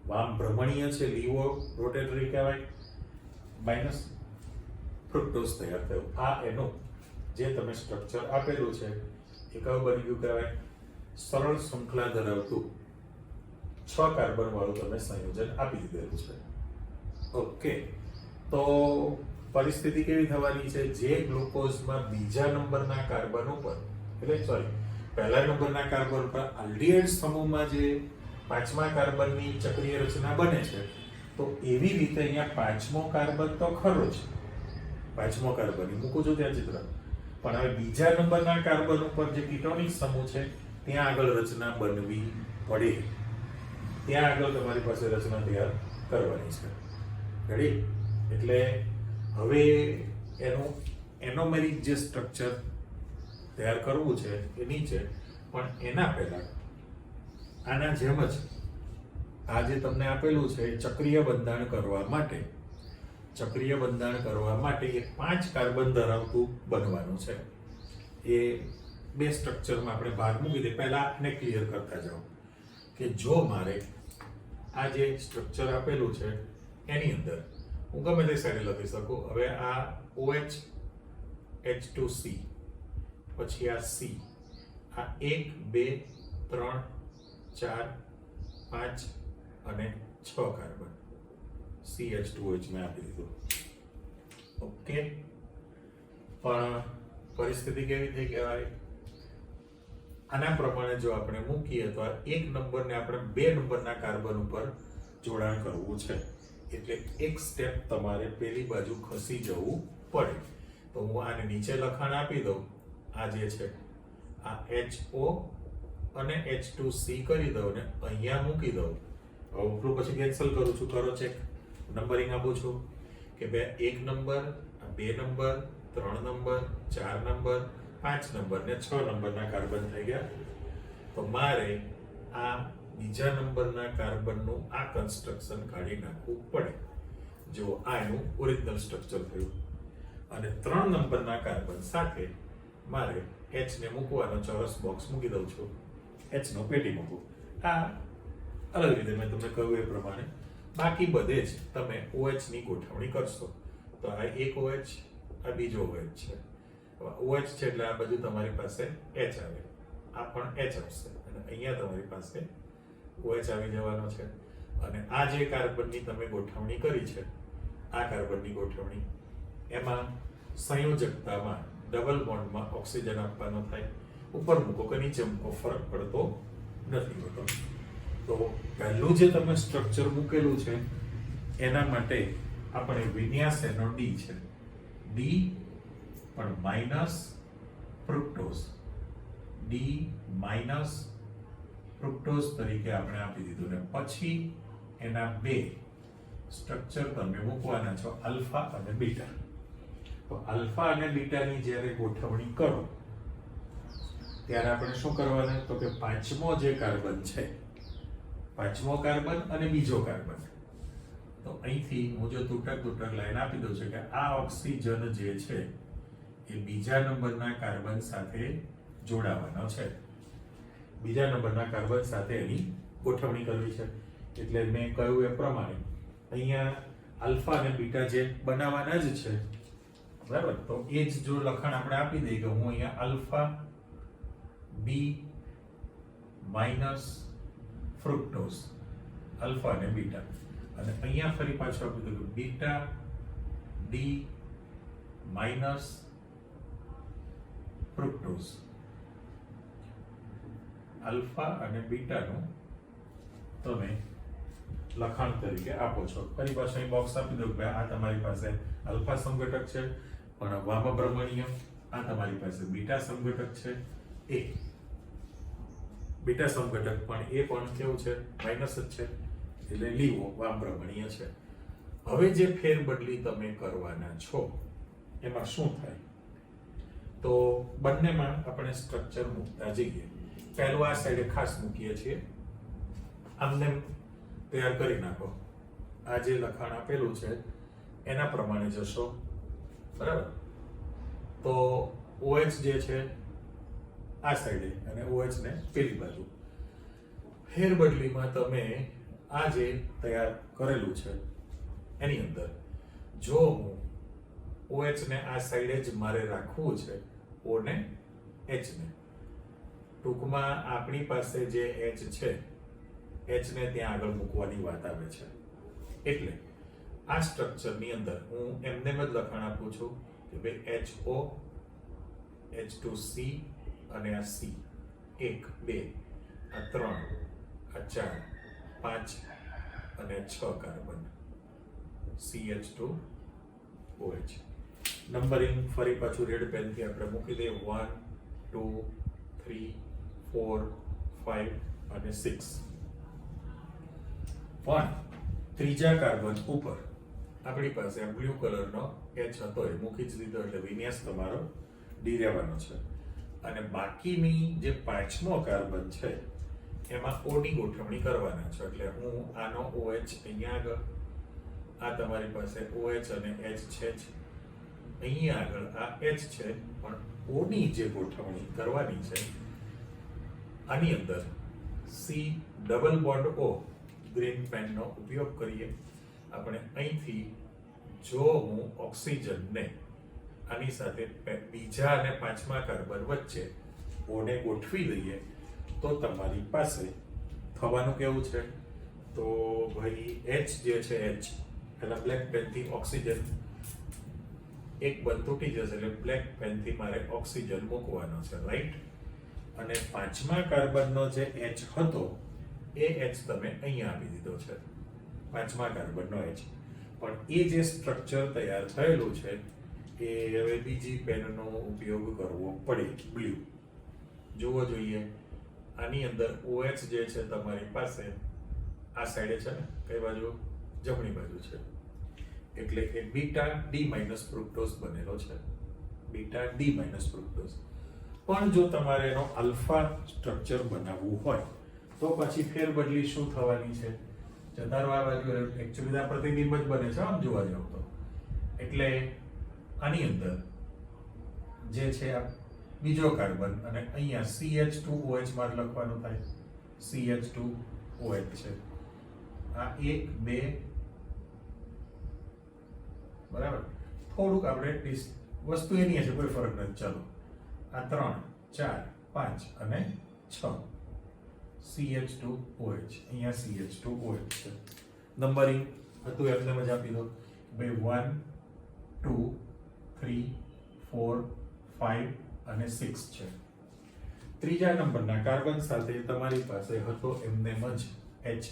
વામ ભ્રમણીય છે, લીવો રોટેટરી કહેવાય. માઇનસ ફ્રુક્ટોઝ તૈયાર થયો. આ એનું જે તમે સ્ટ્રક્ચર આપેલું છે એ કયું બની ગયું કહેવાય? સરળ શૃંખલા ધરાવતું 6 કાર્બન વાળું તમે સંયોજન આપી દીધેલું છે. ઓકે, તો પરિસ્થિતિ કેવી થવાની છે? જે ગ્લુકોઝમાં બીજા નંબરના કાર્બન ઉપર પહેલા નંબરના કાર્બન ઉપર આલ્ડીહાઇડ સમૂહમાં જે પાંચમા કાર્બનની ચક્રીય રચના બને છે તો એવી રીતે અહીંયા પાંચમો કાર્બન તો ખરો જ. પાંચમો કાર્બન મૂકું છું ત્યાં ચિત્ર. પણ હવે બીજા નંબરના કાર્બન ઉપર જે કીટોનિક સમૂહ છે ત્યાં આગળ રચના બનવી પડે. ત્યાં આગળ તમારી પાસે રચના તૈયાર કરવાની છે. રેડી? એટલે હવે એનું એનોમેરિક જે સ્ટ્રક્ચર તૈયાર કરવું છે એ નીચે. પણ એના પહેલા આના જેમ જ આ જે તમને આપેલું છે ચક્રીય બંધાણ કરવા માટે એ 5 કાર્બન ધરાવતું બનવાનું છે. એ બે સ્ટ્રક્ચરમાં આપણે ભાગ મૂકી દે. પહેલા આને ક્લિયર કરતા જાઓ કે જો મારે આ જે સ્ટ્રક્ચર આપેલું છે એની અંદર હું ગમે તે સાઈડે લખી શકું. હવે આ OH H2C પછી આ C, આ 1 2 3 4 5 અને 6 કાર્બન CH2OH મેં આપી દીધું. ઓકે, પણ પરિસ્થિતિ કેવી થઈ કહેવાય? આના પ્રમાણે જો આપણે મૂકીએ તો આ 1 નંબરને આપણે 2 નંબરના કાર્બન ઉપર જોડાણ કરવું છે એટલે એક સ્ટેપ તમારે પેલી બાજુ ખસી જવું પડે. તો હું આને નીચે લખાણ આપી દઉં. આ જે છે આ HO અને H2C કરી દઉં ને અહીંયા મૂકી દઉં. હવે પછી કેન્સલ કરું છું. કરો ચેક. નંબરિંગ આપું છું કે 1 number, 2 number, 3 number, 4 number, 5 number ને 6 નંબરના કાર્બન થઈ ગયા. તો મારે આ બીજા નંબરના કાર્બનનું આ કન્સ્ટ્રક્શન કાઢી નાખવું પડે. જો આ એનું ઓરિજિનલ સ્ટ્રક્ચર થયું. અને 3 નંબરના કાર્બન સાથે મારે H ને મૂકવાનો ચોરસ બોક્સ મૂકી દઉં છું. H નો પેટી મૂકું. આ અલગ રીતે મેં તમને કહ્યું એ પ્રમાણે. બાકી બધે જ તમે OH ની ગોઠવણી કરશો. તો આ એક OH, આ બીજો OH છે. OH છે એટલે આ બાજુ તમારી પાસે H આવે. આ પણ H આવશે અને અહીંયા તમારી પાસે OH આવી જવાનો છે. અને આ જે કાર્બનની તમે ગોઠવણી કરી છે, આ કાર્બનની ગોઠવણી, એમાં સંયોજકતામાં ડબલ બોન્ડમાં ઓક્સિજન આપવાનો થાય. ઉપર મૂકો કે નીચે મૂકો ફરક પડતો નથી હોતો. તો પહેલું જે તમે સ્ટ્રક્ચર મૂકેલું છે એના માટે આપણે વિન્યાસ એનો ડી છે, ડી પણ minus fructose, D minus fructose તરીકે આપણે આપી દીધું ને પછી એના બે સ્ટ્રક્ચર તમે મૂકવાના છો આલ્ફા અને બીટા. તો આલ્ફા અને બીટાની જ્યારે ગોઠવણી કરો ત્યારે આપણે શું કરવાના, તો કે પાંચમો જે કાર્બન છે, પાંચમો કાર્બન અને બીજો કાર્બન, તો અહીંથી હું જો તૂટક લાઈન આપી દઉં છું કે આ ઓક્સિજન જે છે એ બીજા નંબરના કાર્બન સાથે જોડાવાનો છે, બીજા નંબરના કાર્બન સાથે એની ગોઠવણી કરવી છે. એટલે મેં કહ્યું એ પ્રમાણે અહીંયા આલ્ફા અને બીટા જે બનાવવાના જ છે, બરાબર. તો એ જ જો લખાણ આપણે આપી દઈએ કે હું અહીંયા alpha B minus fructose, alpha અને બીટા, અને અહીંયા ફરી પાછું આપી દઉં beta D minus fructose, alpha અને બીટાનું તમે લખાણ તરીકે આપો છો. ફરી પાછું અહીં બોક્સ આપી દઉં કે આ તમારી પાસે આલ્ફા સમઘટક છે પણ વામભ્રમણીય, આ તમારી પાસે બીટા સમઘટક છે, એ બીટા સમઘટક પણ એ પણ કેવું છે, માઇનસ જ છે, એટલે લીવો વામભ્રમણીય છે. હવે જે ફેરબદલી તમે કરવાના છો એમાં શું થાય, તો બંનેમાં આપણે સ્ટ્રક્ચર મૂકતા જઈએ. પહેલું આ સાઈડે ખાસ મૂકીએ છીએ, આમને તૈયાર કરી નાખો. આ જે લખાણ આપેલું છે એના પ્રમાણે જશો, બરાબર. તો OH જે છે આ સાઈડે અને OH ને પેલી બાજુ. ફેરબદલીમાં તમે આ જે તૈયાર કરેલું છે એની અંદર જો હું OH ને આ સાઈડે જ મારે રાખવું છે, O ને H ને, ટૂંકમાં આપણી પાસે જે H છે H ને ત્યાં આગળ મૂકવાની વાત આવે છે. એટલે આ સ્ટ્રક્ચરની અંદર હું એમને જ લખાણ આપું છું કે ભાઈ HO, H2C અને આ C, 1 2 આ 3 આ 4 5 અને 6 કાર્બન, CH2OH. નંબરિંગ ફરી પાછું રેડ પેનથી આપણે મૂકી દઈએ 1 2 3 4 5 અને 6. પણ ત્રીજા કાર્બન ઉપર આપણી પાસે આ બ્લુ કલરનો H હતો એ મૂકી જ દીધો, એટલે વિન્યાસ તમારો ડી રહેવાનો છે. અને બાકીની જે પાંચમો કાર્બન છે એમાં O ની ગોઠવણી કરવાના છે. એટલે હું આનો OH અહીંયા આગળ, આ તમારી પાસે OH અને H છે જ, અહીંયા આગળ આ H છે, પણ O ની જે ગોઠવણી કરવાની છે આની અંદર C double bond O green પેનનો ઉપયોગ કરીએ આપણે. અહીંથી જો હું ઓક્સિજનને આની સાથે બીજા અને પાંચમા કાર્બન વચ્ચે O ને ગોઠવી દઈએ તો તમારી પાસે થવાનું કેવું છે, તો ભાઈ H જે છે H પેલા બ્લેક પેનથી ઓક્સિજન એક બંધ તૂટી જશે, એટલે બ્લેક પેનથી મારે ઓક્સિજન મૂકવાનો છે, રાઈટ. અને પાંચમા કાર્બનનો જે H હતો એ H તમે અહીંયા આપી દીધો છે, પાંચમા કાર્બનનો H. પણ એ જે સ્ટ્રક્ચર તૈયાર થયેલું છે એ હવે બીજી પેનનો ઉપયોગ કરવો પડે, બ્લુ. જોવો જોઈએ આની અંદર OH જે છે તમારી પાસે આ સાઈડે છે ને, કઈ બાજુ, જમણી બાજુ છે, એટલે કે બીટા ડી માઇનસ ફ્રુક્ટોઝ બનેલો છે, બીટા ડી માઇનસ ફ્રુક્ટોઝ. પણ જો તમારે એનો આલ્ફા સ્ટ્રક્ચર બનાવવું હોય તો પછી ફેરબદલી શું થવાની છે, જતારો આ બાજુ એકચ્યુઅલી આ પ્રતિબિંબ જ બને છે આમ જોવા જાવ તો. એટલે આની અંદર જે છે આ બીજો કાર્બન અને અહીંયા CH2OH માં લખવાનું થાય, CH2OH છે. આ 1 2 બરાબર, થોડુંક આપણે વસ્તુ એની છે, કોઈ ફરક નથી. ચાલો આ 3 4 5 અને 6 CH2OH, અહીંયા CH2OH છે. નંબરિંગ હતું એમને જ આપી દો ભાઈ 1 2 3 4 5 અને 6 છે. ત્રીજા નંબરના કાર્બન સાથે તમારી પાસે હતો એમનેમ જ H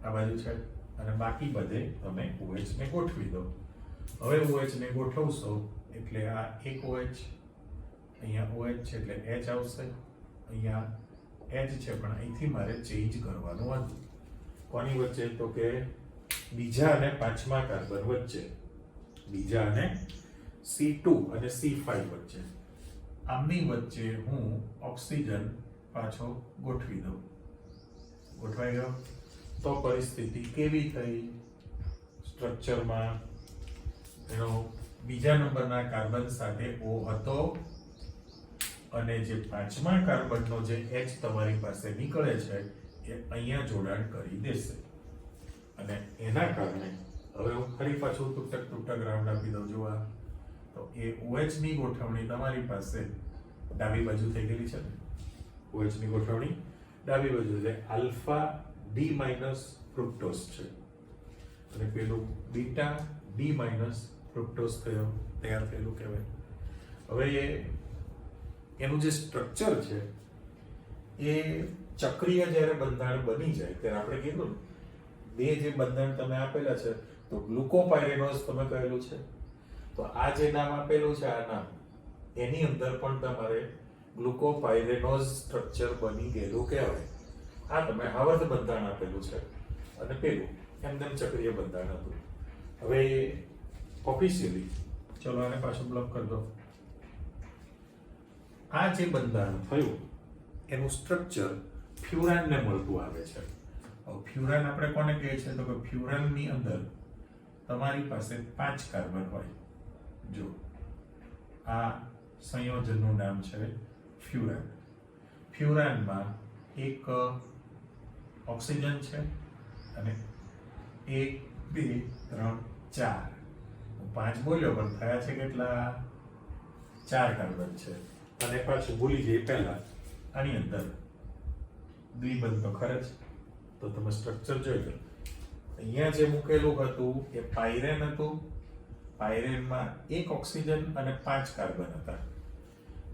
આ બાજુ છે અને બાકી બધે તમે OH ને ગોઠવી દો. હવે OH ને ગોઠવશો એટલે આ એક OH, અહીંયા OH છે એટલે H આવશે, અહીંયા H છે પણ અહીંથી મારે ચેન્જ કરવાનું હતું. કોની વચ્ચે? તો કે બીજા અને પાંચમા કાર્બન વચ્ચે, બીજા અને C2 અને C5 વચ્ચે, આમની વચ્ચે હું ઓક્સિજન પાછો ગોઠવી દઉં. ગોઠવાઈ ગયો. તો પરિસ્થિતિ કેવી થઈ? સ્ટ્રક્ચરમાં એનો બીજા નંબરના કાર્બન સાથે O હતો અને જે પાંચમા કાર્બનનો જે H તમારી પાસે નીકળે છે એ અહીંયા જોડાણ કરી દેશે અને એના કારણે હવે હું ફરી પાછું તૂટક રાઉન્ડ આપી દઉં. જોવા તો એ OH ની ગોઠવણી તમારી પાસે ડાબી બાજુ થઈ ગયેલી છે ને, OH ની ગોઠવણી ડાબી બાજુ છે, આલ્ફા D માઇનસ ફ્રુક્ટોઝ છે અને પેલું બીટા D માઇનસ ફ્રુક્ટોઝ તૈયાર થયેલું કહેવાય. હવે એનું જે સ્ટ્રક્ચર છે એ ચક્રીય જ્યારે બંધારણ બની જાય ત્યારે આપણે કીધું બે જે બંધારણ તમે આપેલા છે તો ગ્લુકોપાયરેનોઝ તમે કહેલું છે, તો આ જે નામ આપેલું છે આ નામ એની અંદર પણ તમારે ગ્લુકોપાયરેનોઝ સ્ટ્રક્ચર બની ગયેલું કહેવાય. આ તમે આવર્ત બંધારણ આપેલું છે અને પેલું એમનેમ ચક્રીય બંધારણ હતું. હવે ઓફિશિયલી ચલો આને પાછું બ્લોક કરી દો. આ જે બંધારણ થયું એનું સ્ટ્રક્ચર ફ્યુરાનને મળતું આવે છે. ફ્યુરાન આપણે કોને કહીએ છીએ? તો કે ફ્યુરાનની અંદર તમારી પાસે 5 કાર્બન હોય. જો આ સંયોજનનું નામ છે ફ્યુરાન. ફ્યુરાનમાં એક ઓક્સિજન છે અને 1 2 3 4 હું 5 બોલ્યો પણ થયા છે કેટલા? 4 કાર્બન છે. અને પાછું ભૂલી જઈએ પહેલા આની અંદર દ્વિબંધ તો ખરે જ, તો તમે સ્ટ્રક્ચર જોઈ લો. અહીંયા જે મૂકેલું હતું એ પાયરેન હતું. પાયરેનમાં એક ઓક્સિજન અને 5 કાર્બન હતા.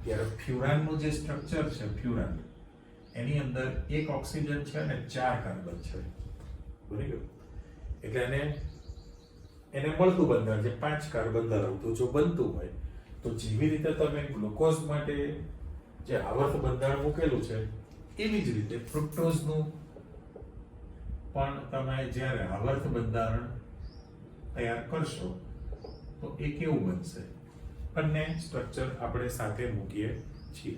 ત્યારે ફ્યુરાનનું જે સ્ટ્રક્ચર છે ફ્યુરાન એની અંદર એક ઓક્સિજન છે અને 4 કાર્બન છે. બની ગયું? એટલે એને મળતું બંધારણ જે 5 કાર્બન ધરાવતું જો બનતું હોય તો જેવી રીતે તમે ગ્લુકોઝ માટે જે આવર્ત બંધારણ મૂકેલું છે એવી જ રીતે ફ્રુક્ટોઝનું પણ તમે જ્યારે આવર્ત બંધારણ તૈયાર કરશો તો એ કેવું બનશે? બંને સ્ટ્રક્ચર આપણે સાથે મૂકીએ છીએ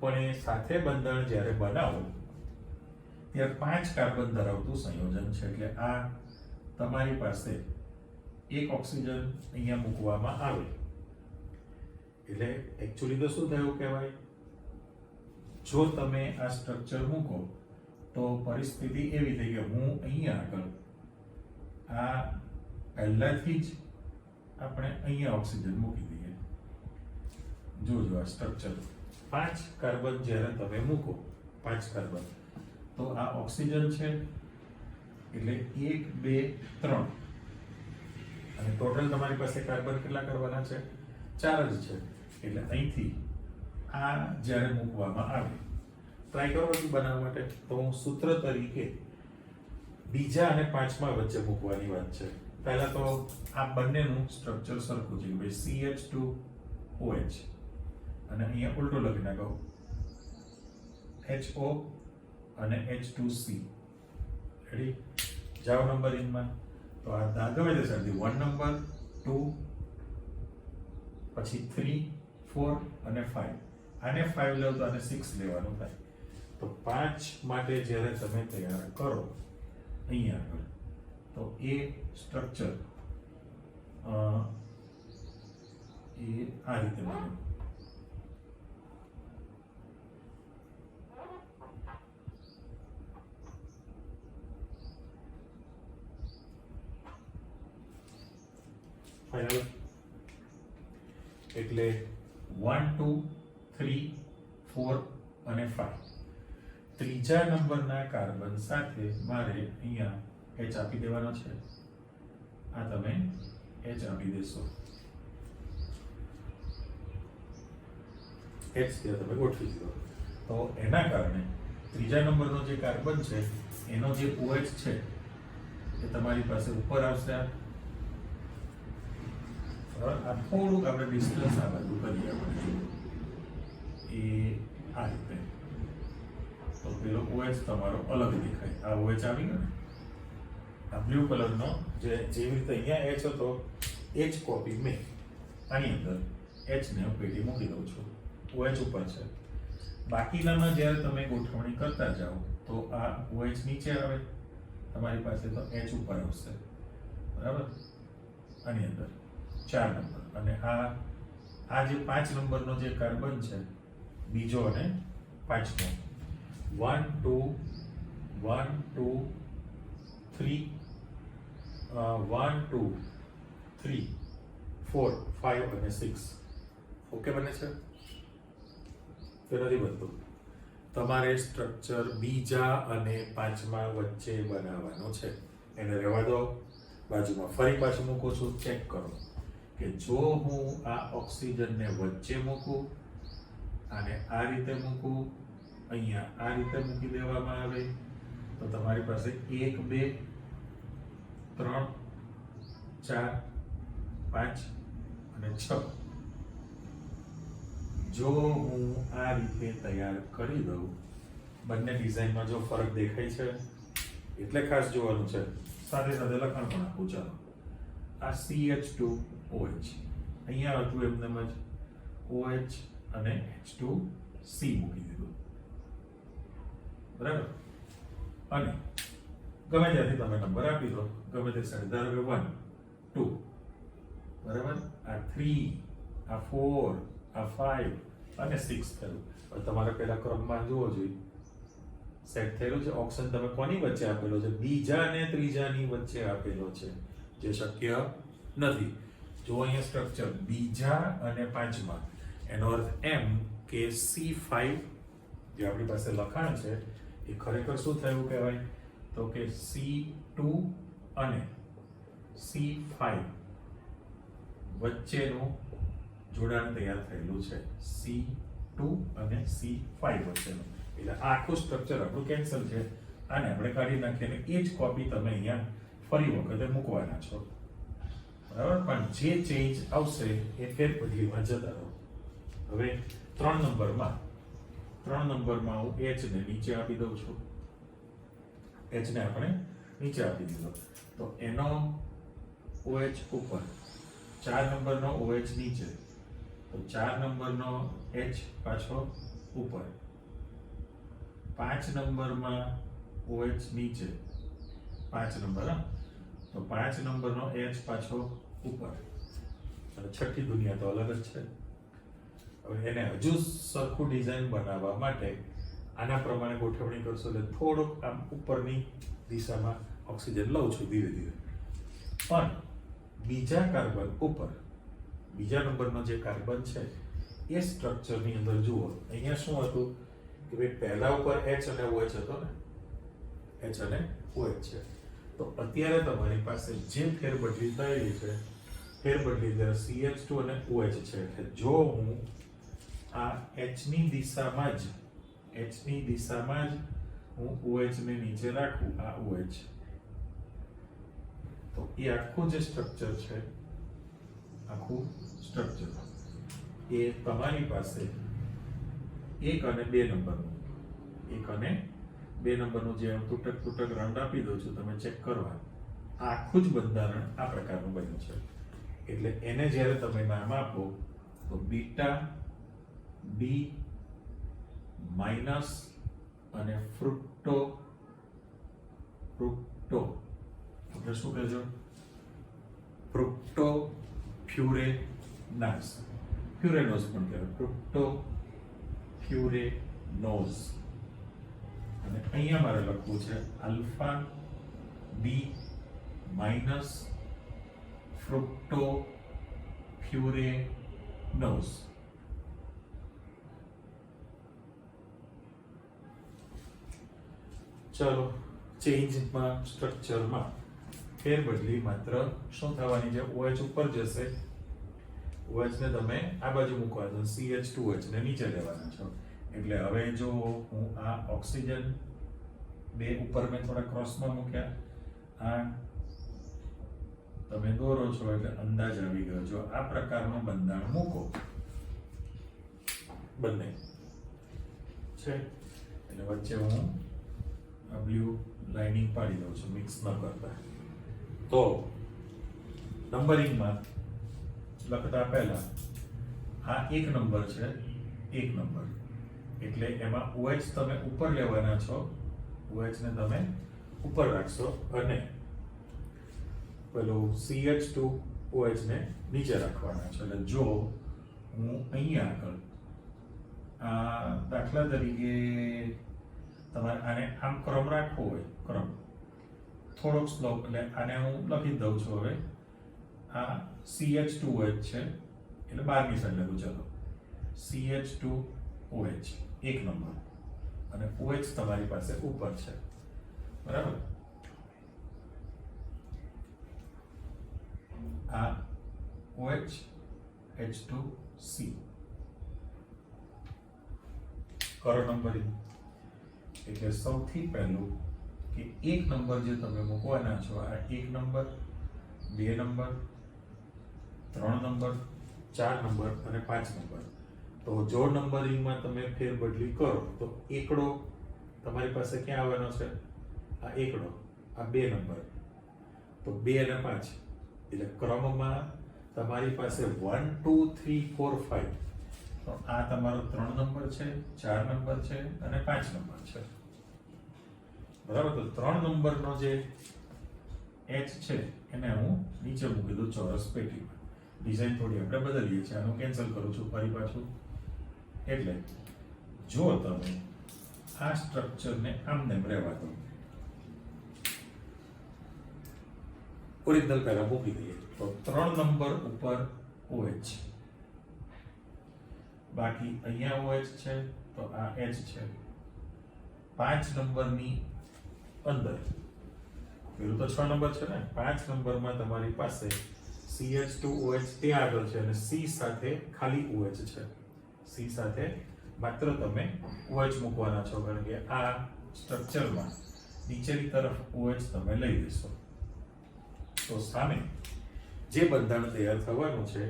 પણ એ સાથે બંધારણ જ્યારે બનાવો ત્યારે 5 કાર્બન ધરાવતું સંયોજન છે. એટલે આ તમારી પાસે એક ઓક્સિજન અહીંયા મૂકવામાં આવે એટલે એકચ્યુઅલી તો શું થયું કહેવાય? જો તમે આ સ્ટ્રક્ચર મૂકો તો પરિસ્થિતિ એવી થઈ કે હું અહીંયા આગળ આ પહેલાથી જ આપણે અહીંયા ઓક્સિજન મૂકી દઈએ. જોજો આ સ્ટ્રક્ચર 5 કાર્બન જ્યારે તમે મૂકો 5 કાર્બન તો આ ઓક્સિજન છે એટલે 1 2 3 અને ટોટલ તમારી પાસે કાર્બન કેટલા કરવાના છે? 4 જ છે. એટલે અહીંથી આ જ્યારે મૂકવામાં આવે ટ્રાય કરો બનાવવા માટે તો હું સૂત્ર તરીકે બીજા અને પાંચમા વચ્ચે મૂકવાની વાત છે. પહેલા તો આ બંનેનું સ્ટ્રક્ચર સરખું છે કે CH2OH અને અહીંયા ઉલટો લખી નાખો HO અને H2C. રેડી? જાઓ નંબરિંગમાં. તો આ ગમે તે સરથી 1 નંબર 2 પછી 3 4 અને 5. આને 5 લેવો તો આને 6 લેવાનું થાય. તો 5 માટે જ્યારે તમે તૈયાર કરો અહીંયા આગળ તો એ સ્ટ્રક્ચર એ આ રીતે બને. ફાઇનલ એટલે 1 2 3 4 અને 5 ત્રીજા નંબરના કાર્બન સાથે મારે અહીંયા H આપી દેવાનો છે. આ તમે H આપી દેશો. H ત્યાં તમે ગોઠવી દીધો. તો એના કારણે ત્રીજા નંબરનો જે કાર્બન છે એનો જે OH છે એ તમારી પાસે ઉપર આવશે. આ થોડુંક આપણે ડિસ્ટન્સ આ બાજુ કરીએ આપણે એ આ રીતે. તો પેલો OH તમારો અલગ દેખાય. આ OH આવી ગયો ને, આ બ્લુ કલરનો જેવી રીતે અહીંયા H હતો એ જ કોપી મેં આની અંદર H ને પેટી મૂકી દઉં છું. OH ઉપર છે. બાકીનામાં જ્યારે તમે ગોઠવણી કરતા જાઓ તો આ OH નીચે આવે તમારી પાસે, તો H ઉપર આવશે. બરાબર? આની અંદર 4 નંબર. અને આ જે 5 નંબરનો જે કાર્બન છે બીજો અને પાંચમો, 1 2 1 2 3 1 2 3 4 5 અને 6 ઓકે બને છે કે નથી બનતું? તમારે સ્ટ્રક્ચર બીજા અને પાંચમા વચ્ચે બનાવવાનું છે. એને રહેવા દો, બાજુમાં ફરી પાછું મૂકું છું. ચેક કરો કે જો હું આ ઓક્સિજનને વચ્ચે મૂકું, આને આ રીતે મૂકું, અહીંયા આ રીતે મૂકી દેવામાં આવે તો તમારી પાસે 1 2 3 4 5 અને 6. જો હું આ રીતે તૈયાર કરી દઉં, બંને ડિઝાઇનમાં જો ફરક દેખાય છે એટલે ખાસ જોવાનું છે. સાથે સાથે લખાણ પણ આપું. ચાલો, આ CH2OH અહીંયા હતું એમનેમ જ OH અને H2C મૂકી દીધું. બરાબર? અને ગમે ત્યાંથી તમે નંબર આપી દો, ગમે તે સાઈડ. ધારો કે 1 2 બરાબર, આ 3 આ 4 આ 5 અને 6 થયું. હવે તમારે પહેલા ક્રમમાં જોવો જોઈએ સેટ થયેલું છે. ઓપ્શન તમે કોની વચ્ચે આપેલો છે? બીજા અને ત્રીજાની વચ્ચે આપેલો છે, જે શક્ય નથી. જો અહીંયા સ્ટ્રક્ચર બીજા અને પાંચમા, એનો અર્થ એમ કે C5 જે આપણી પાસે લખાણ છે એ ખરેખર શું થયું કહેવાય? તો કે C2 અને C5 વચ્ચેનું જોડાણ તૈયાર થયેલું છે. C2 અને C5 વચ્ચેનું. એટલે આખું સ્ટ્રક્ચર આપણું કેન્સલ છે. આને આપણે કાઢી નાખીએ અને એ જ કોપી તમે અહીંયા ફરી વખતે મૂકવાના છો. બરાબર? પણ જે ચેન્જ આવશે એ ફેરબદલીમાં જતા રહો. હવે 3 નંબરમાં હું H ને નીચે આપી દઉં છું. H ને આપણે નીચે આપી દીધો તો એનો OH ઉપર, 4 નંબરનો OH નીચે, તો 4 નંબરનો H પાછો ઉપર, 5 નંબરમાં OH નીચે, 5 નંબર, તો 5 નંબરનો H પાછો ઉપર. અને છઠ્ઠી દુનિયા તો અલગ જ છે. હવે એને હજુ સરખું ડિઝાઇન બનાવવા માટે આના પ્રમાણે ગોઠવણી કરશો એટલે થોડુંક આમ ઉપરની દિશામાં ઓક્સિજન લઉં છું ધીરે ધીરે. પણ બીજા કાર્બન ઉપર, બીજા નંબરનો જે કાર્બન છે એ સ્ટ્રક્ચરની અંદર જુઓ. અહીંયા શું હતું કે ભાઈ પહેલા ઉપર H અને OH હતો ને, H અને OH છે. તો અત્યારે તમારી પાસે જે ફેરબદલી થયેલી છે, ફેરબદલી અંદર CH2 અને OH છે. એટલે જો હું આ H ની દિશામાં જ હું OH ને નીચે રાખું, આ OH, તો એ આખું જે સ્ટ્રક્ચર છે, આખું સ્ટ્રક્ચર એ તમારી પાસે 1 અને 2 નંબરનું, 1 અને 2 નંબરનું જે તૂટક રાઉન્ડ આપી દઉં છું, તમે ચેક કરવા. આખું જ બંધારણ આ પ્રકારનું બન્યું છે. એટલે એને જ્યારે તમે નામ આપો તો બીટા ડી માઇનસ અને ફ્રુક્ટો એટલે શું કહેજો? ફ્રુક્ટો ફ્યુરેનાસ, ફ્યુરેનોઝ પણ કહેવાય, ફ્રુક્ટો ફ્યુરેનોઝ. અને અહીંયા મારે લખવું છે આલ્ફા બી માઇનસ ફ્રુક્ટો ફ્યુરેનોઝ. ચલો, ચેન્જમાં સ્ટ્રક્ચરમાં ફેરબદલી માત્ર શું થવાની છે? OH ઉપર જશે, OH ને તમે આ બાજુ મૂકવાના છો, CH2H ને નીચે લેવાના છો. એટલે હવે જો હું આ ઓક્સિજન બે ઉપર મેં થોડા ક્રોસમાં મૂક્યા, આ તમે દોરો છો એટલે અંદાજ આવી ગયો. જો આ પ્રકારનું બંધારણ મૂકો બંને છે એટલે વચ્ચે હું આ બ્લુ લાઇનિંગ પાડી દઉં છું મિક્સ ન કરતા. તો નંબરિંગમાં લખતા પહેલા આ એક નંબર છે, એક નંબર એટલે એમાં OH તમે ઉપર લેવાના છો, OH ને તમે ઉપર રાખશો અને પેલું CH2OH ને નીચે રાખવાના છે. એટલે જો હું અહીંયા આગળ દાખલા તરીકે તમારે આને આમ ક્રમ રાખવો હોય, ક્રમ થોડોક સ્લોપ, એટલે આને હું લખી દઉં છું. હવે આ CH2OH છે એટલે 12મી સાઈડ લખું. ચાલો CH2OH એક નંબર અને OH તમારી પાસે ઉપર છે, બરાબર. આ OH H2C કરો નંબરિંગ. એટલે સૌથી પહેલું કે એક નંબર જે તમે મૂકવાના છો, આ એક નંબર, બે નંબર, 3 નંબર, 4 નંબર અને 5 નંબર. તો જો નંબરિંગમાં તમે ફેરબદલી કરો તો એકડો તમારી પાસે ક્યાં આવવાનો છે? આ એકડો, આ બે નંબર, તો 2 અને 5 એટલે ક્રમમાં તમારી પાસે 1 2 3 4 5. તો આ તમારો 3 નંબર છે, 4 નંબર છે અને 5 નંબર છે, બરાબર. તો 3 નંબરનો જે H છે એને હું નીચે મૂકી દઉં ચોરસ પેટીમાં. ડિઝાઇન થોડી આપણે બદલીએ છીએ, આનું કેન્સલ કરું છું ફરી પાછું. એટલે જો તમે આ સ્ટ્રક્ચરને આમને રહેવા દો, ઓરિજિનલ પહેલા મૂકી દઈએ, તો 3 નંબર ઉપર OH, બાકી અહીંયા OH છે તો આ H છે. 5 નંબરની અંદર પેલું તો 6 નંબર છે ને, 5 નંબરમાં તમારી પાસે CH2OH ત્યાં આગળ છે અને C સાથે ખાલી OH છે. C સાથે માત્ર તમે OH મૂકવાના છો, કારણ કે આ સ્ટ્રક્ચરમાં નીચેની તરફ OH તમે લઈ લેશો. તો સામે જે બંધારણ તૈયાર થવાનું છે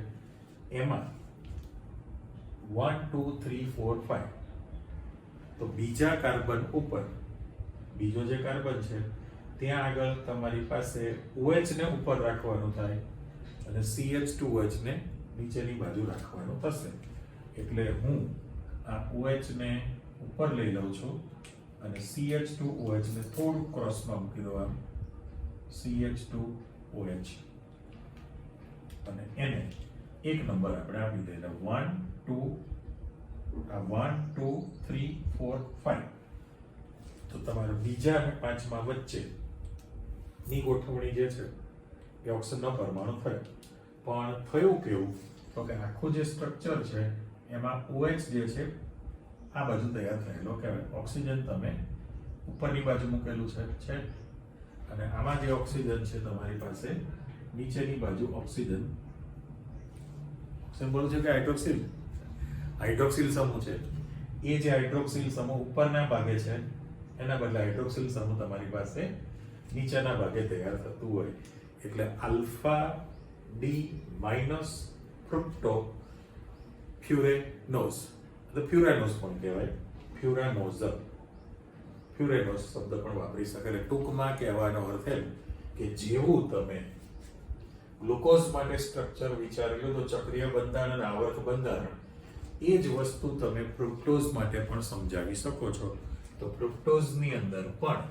એમાં 1 2 3 4 5. તો બીજા કાર્બન ઉપર, બીજો જે કાર્બન છે ત્યાં આગળ તમારી પાસે OH ને ઉપર રાખવાનું થાય અને CH2OH ને નીચેની બાજુ રાખવાનું થશે. એટલે હું આ OH ને ઉપર લઈ લઉં છું અને CH2OH ને થોડું ક્રોસમાં મૂકી દઉં, આમ CH2OH, અને એને એક નંબર આપણે આપી દઈએ 1 2 1 2 3 4 5. તો તમારે બીજા અને 5માં વચ્ચે ની ગોઠવણી જે છે એ ઓક્સિજનનો પરમાણુ થયો. પણ થયું કેવું તો કે આખું જે સ્ટ્રક્ચર છે એમાં OH જે છે આ બાજુ તૈયાર થયેલો કહેવાય. ઓક્સિજન તમે ઉપરની બાજુ મૂકેલું છે અને આમાં જે ઓક્સિજન છે તમારી પાસે નીચેની બાજુ ઓક્સિજન સિમ્બોલ છે કે હાઇડ્રોક્સિલ, હાઇડ્રોક્સિલ સમૂહ છે. એ જે હાઇડ્રોક્સિલ સમૂહ ઉપરના ભાગે છે એના બદલે હાઇડ્રોક્સિલ સમૂહ તમારી પાસે નીચેના ભાગે તૈયાર થતું હોય. એટલે આલ્ફા ડી માઇનસ ફ્રુક્ટો ફ્યુરેનોઝ, એટલે ફ્યુરેનોઝ પણ કહેવાય, ફ્યુરાનોઝલ, ફ્યુરેનોઝ શબ્દ પણ વાપરી શકાય. એટલે ટૂંકમાં કહેવાનો અર્થ એમ કે જેવું તમે ગ્લુકોઝ માટે સ્ટ્રક્ચર વિચારેલું તો ચક્રીય બંધારણ અને આવર્ત બંધારણ, એ જ વસ્તુ તમે ફ્રુક્ટોઝ માટે પણ સમજાવી શકો છો. તો ફ્રુક્ટોઝની અંદર પણ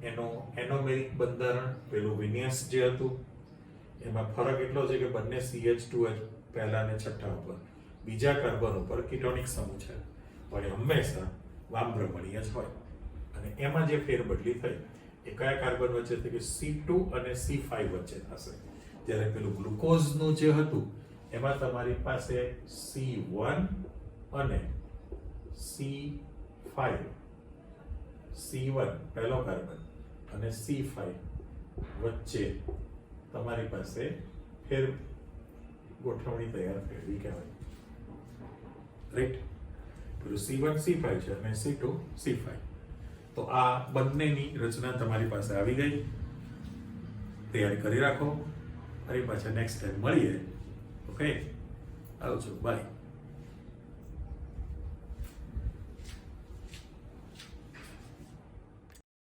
એનો એનોમેરિક બંધારણ, પેલું વિન્યાસ જે હતું એમાં ફરક એટલો છે કે બંને CH2H પહેલા ને છઠ્ઠા ઉપર, બીજા કાર્બન ઉપર કીટોનિક સમૂહ છે, પણ હંમેશા વામભ્રમણીય જ હોય. અને એમાં જે ફેરબદલી થઈ એ કયા કાર્બન વચ્ચે થઈ કે C2 અને C5 વચ્ચે થશે. જ્યારે પેલું ગ્લુકોઝનું જે હતું એમાં તમારી પાસે C1 અને C5, C1 પહેલો કાર્બન અને C5 વચ્ચે તમારી પાસે ગોઠવણી તૈયાર કરવી કહેવાય. રાઈટ? પેલું C1 C5 છે અને C2 C5. તો આ બંનેની રચના તમારી પાસે આવી ગઈ. તૈયાર કરી રાખો. ફરી પાછા નેક્સ્ટ ટાઈમ મળીએ. ઓકે, આવજો, બાય.